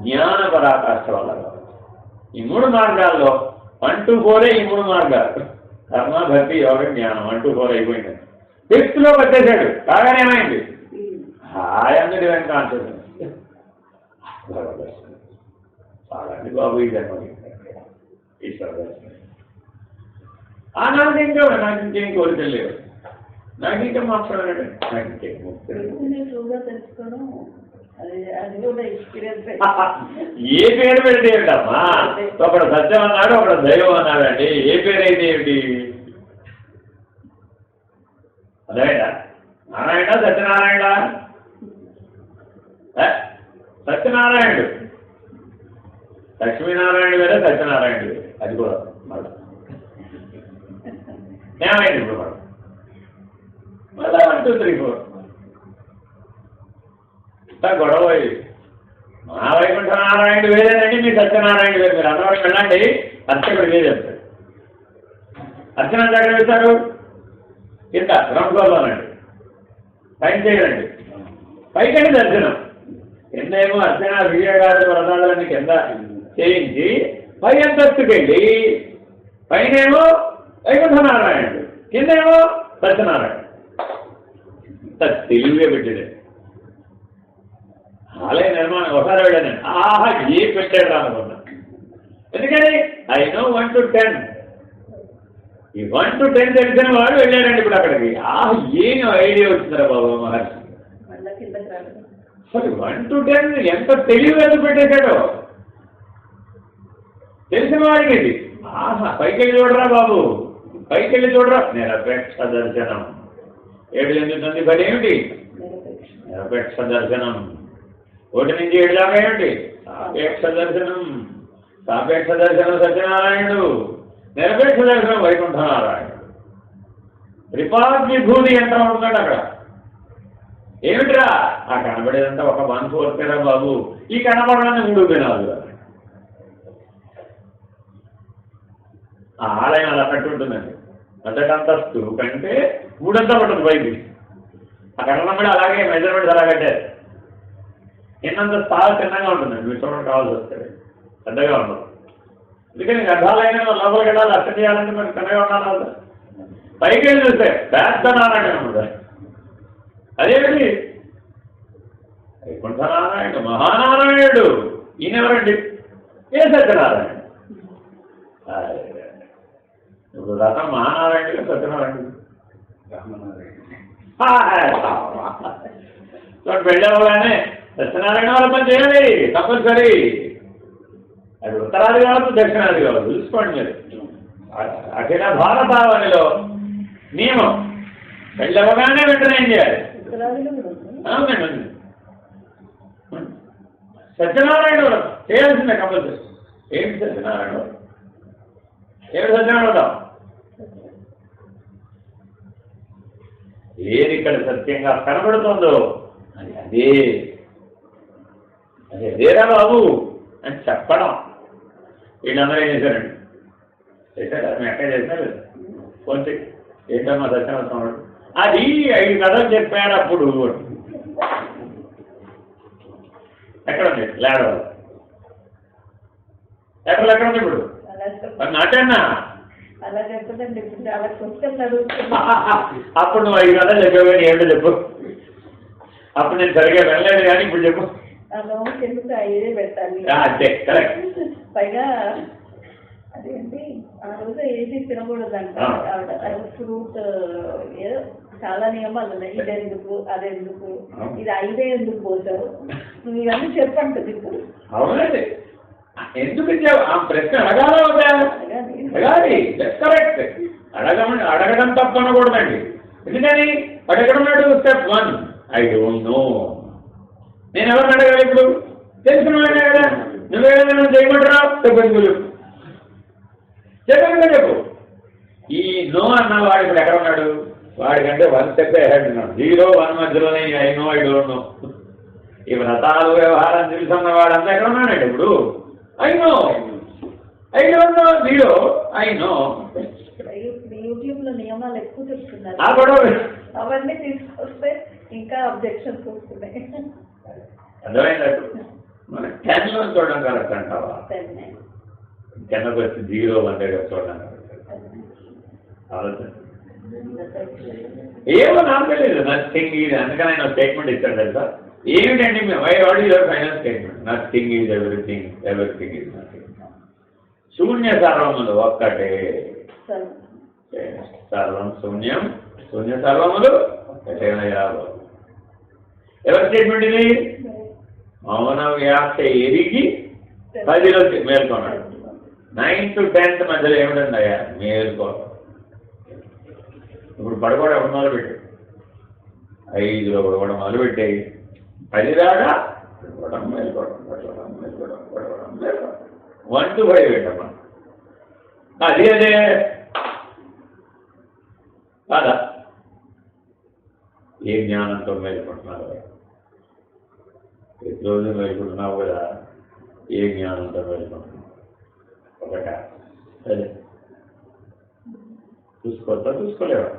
జ్ఞాన పరాకాష్ఠ వల్ల కావచ్చు. ఈ 3 మార్గాల్లో 1 to 4 ఈ 3 మార్గాలు, కర్మ భక్తి యోగ జ్ఞానం. 1 to 4 అయిపోయింది. 5thలోకి వచ్చేసాడు, కాగానే ఏమైంది, హాయంగా డివైన్ కాన్షియస్నెస్. చాలండి బాబు ఈ జన్మ ఈశ్వర దర్శనం. నాకు ఇంకేం కోరికలు లేవు, నాకు ఇంకా మాట్లాడాడు, నాకు ఇంకేం ఏ పేరు పెడితే ఏమిటమ్మా, ఒకడు సత్యం అన్నాడు, ఒకడు దైవం అన్నాడండి. ఏ పేరు అయితే ఏమిటి, అదేనా నారాయణ సత్యనారాయణ, సత్యనారాయణుడు, లక్ష్మీనారాయణ వేరే సత్యనారాయణుడు వేరే. అది కూడా మళ్ళా ఏమైంది ఇప్పుడు మళ్ళా 1 2 3 4 ఇంత గొడవ. మా వైకుంఠ నారాయణుడు వేరేనండి, మీ సత్యనారాయణుడు వేరు. మీరు అందరూ వెళ్ళండి, అర్చకుడు వేరే చెప్తాడు. అర్చన ఎక్కడ వెళ్తారు, కింద గ్రౌండ్లోనండి, పైన చేయడండి. పైకండి దర్శనం, కిందేమో అర్చన విజయగారు వ్రతాలన్నీ కింద చేయించి పై అంతస్తుకెళ్ళి పైనేమో వైకుంఠ నారాయణుడు, కిందేమో సత్యనారాయణ. తెలివిగా పెట్టాడు. ఆలయ నిర్మాణం ఒకసారి వెళ్ళాను, ఆహా ఏ పెట్టాడు రా అనుకున్నా. ఎందుకని ఐ నో 1 to 10. ఈ 1 to 10 తెలిసిన వాడు వెళ్ళాడండి ఇప్పుడు అక్కడికి. ఆహా ఏం ఐడియా వచ్చిందిరా బాబు మహర్షి. అసలు 1 to 10 ఎంత తెలివిగా పెట్టేశాడో తెలిసిన వాడికి ఇది. ఆహా పైకెళ్ళి చూడరా బాబు, పైకెళ్ళి చూడరా. నిరపేక్ష దర్శనం 7-8 పని ఏమిటి? నిరపేక్ష దర్శనం. 1 నుంచి 7 దాకా ఏమిటి? సాపేక్ష దర్శనం. సాపేక్ష దర్శనం సత్యనారాయణుడు, నిరపేక్ష దర్శనం వైకుంఠనారాయణుడు. త్రిపాద్విభూతి యంత్రం ఉంటుందండి అక్కడ. ఏమిటిరా ఆ కనబడేదంతా ఒక 1/4 బాబు, ఈ కనబడాలని 3/4. ఆ ఆలయం అలా కట్టి ఉంటుందండి. మొదటి అంతస్తు కంటే 3 అంతలు ఉంటుంది పైకి. ఆ కట్టడం అలాగే మెజర్మెంట్స్ అలా కట్టారు. ఎన్నంత స్థాయి చిన్నగా ఉంటుందండి, మీరు చూడడం కావాల్సి వస్తుంది, పెద్దగా ఉండదు. ఎందుకని గర్భాలైన లోపలికి వెళ్ళాలి, అర్థం చేయాలంటే మరి చిన్నగా ఉండాలి. పైకి వెళ్ళి చూస్తే పెద్ద నారాయణ ఉంటుంది. అదేమిటి? వైకుంఠనారాయణుడు, మహానారాయణుడు. ఈయన ఎవరండి? ఏ సత్యనారాయణ. ఇప్పుడు రథం మహానారాయణుడు, సత్యనారాయణుడు. వెళ్ళవగానే సత్యనారాయణ వాళ్ళ పని చేయాలి తప్పనిసరి. అది ఉత్తరాది కావచ్చు, దక్షిణాది కావచ్చు, చూసుకోండి మీరు. అఖిల భారతావనిలో నియమం వెళ్ళవగానే వెంటనే ఏం చేయాలి? అవునండి, సత్యనారాయణ వ్రతం చేయాల్సిందే కంపల్సరీ. ఏంటి సత్యనారాయణ వ్రతం? ఏమిటి సత్యనారాయణ వ్రతం? ఏది ఇక్కడ సత్యంగా కనబడుతుందో అది అదే, అదే అదేరా బాబు అని చెప్పడం. వీళ్ళందరూ ఏం చేశారండి? చేశారు, మీ ఎక్కడ చేశారు? కొంచెం ఏంటమ్మా సత్యనారాయణ అది 5 కథలు చెప్పారు అప్పుడు. ఎక్కడుంది లేడవ? ఎక్కడుంది ఇప్పుడు? నాటన్నా అప్పుడు నువ్వు 5 కథలు చెప్పావు కానీ ఏమిటో చెప్పు. అప్పుడు నేను సరిగ్గా వెళ్ళలేదు కానీ ఇప్పుడు చెప్పు. అంతే కరెక్ట్. పైగా అదేంటి ఆ రోజు ఏది తినకూడదంట. ఫ్రూట్ ఏదో చాలా నియమాలు ఉన్నాయి. ఇది ఎందుకు, అదెందుకు, ఇది 5 ఎందుకు పోతావు, నువ్వు ఇవన్నీ చెప్పంటుంది ఇప్పుడు. అవునండి, ఎందుకు ఆ ప్రశ్న అడగాలో అడగాలి. కరెక్ట్. అడగడం తప్ప అనకూడదండి. ఎందుకని అడగడం స్టెప్ 1 ఐ డోంట్ నో. నేను ఎవరిని అడగాలి ఇప్పుడు? తెలిసిన వాడినే కదా. నువ్వేదైనా చేయమంటారా? చెప్పండి చెప్పు, చెప్పండి చెప్పు. ఈ నో అన్న వాడు ఇప్పుడు ఎక్కడ ఉన్నాడు? వాడికంటే 1 step ahead ఉన్నాడు. 0, 1 మధ్యలోనే I know, I don't no. ఈ వ్రతాలు వ్యవహారం తెలుసున్న వాడంతా ఎక్కడ ఉన్నాడండి ఇప్పుడు? I know, I don't no, 0, I know. YouTube లో నియమాలు ఎక్కువ చెప్తున్నారు, అవన్నీ తీసుకొస్తే ఇంకా అబ్జెక్షన్స్ వస్తున్నాయి. అర్థమైందట్టు మన 10లో చూడడం కరెక్ట్ అంటావా? 10 వచ్చి 0, 1 చూడడం ఆలోచన ఏమో నాకు తెలియదు. నథింగ్ ఈజ్, అందుకని ఆయన స్టేట్మెంట్ ఇచ్చాడు తెలుసా? ఏమిటండి why what is your final statement? Nothing is everything, everything is nothing. శూన్య సర్వములు ఒక్కటే. సర్వం శూన్యం, శూన్య సర్వములు ఒక్కటేనయ్యా. ఎవరి స్టేట్మెంట్ ఇది? మౌన వ్యాఖ్య ఎరిగి 10లో మేల్కొన్నాడు. 9 to 10 మధ్యలో ఏమిటండి అయ్యా? మేల్కోవడం. ఇప్పుడు పడుకోవడం ఎవరు మొదలుపెట్టాడు? 5లో పడుకోవడం మొదలుపెట్టాయి 10 దాకా పడుకోవడం, మేల్కోవడం, పడుకోవడం, మేల్కోవడం, పడుకోవడం, మేల్కోవడం. 1 to 5 పెట్టమ్మా. అదే అదే కాదా? ఏ జ్ఞానంతో మేల్కొంటున్నారు? ప్రతిరోజు మేల్కొంటున్నావు కదా, ఏ జ్ఞానంతో మేల్కొంటున్నావు? ఒకట సరే చూసుకోవచ్చా? చూసుకోలేవా?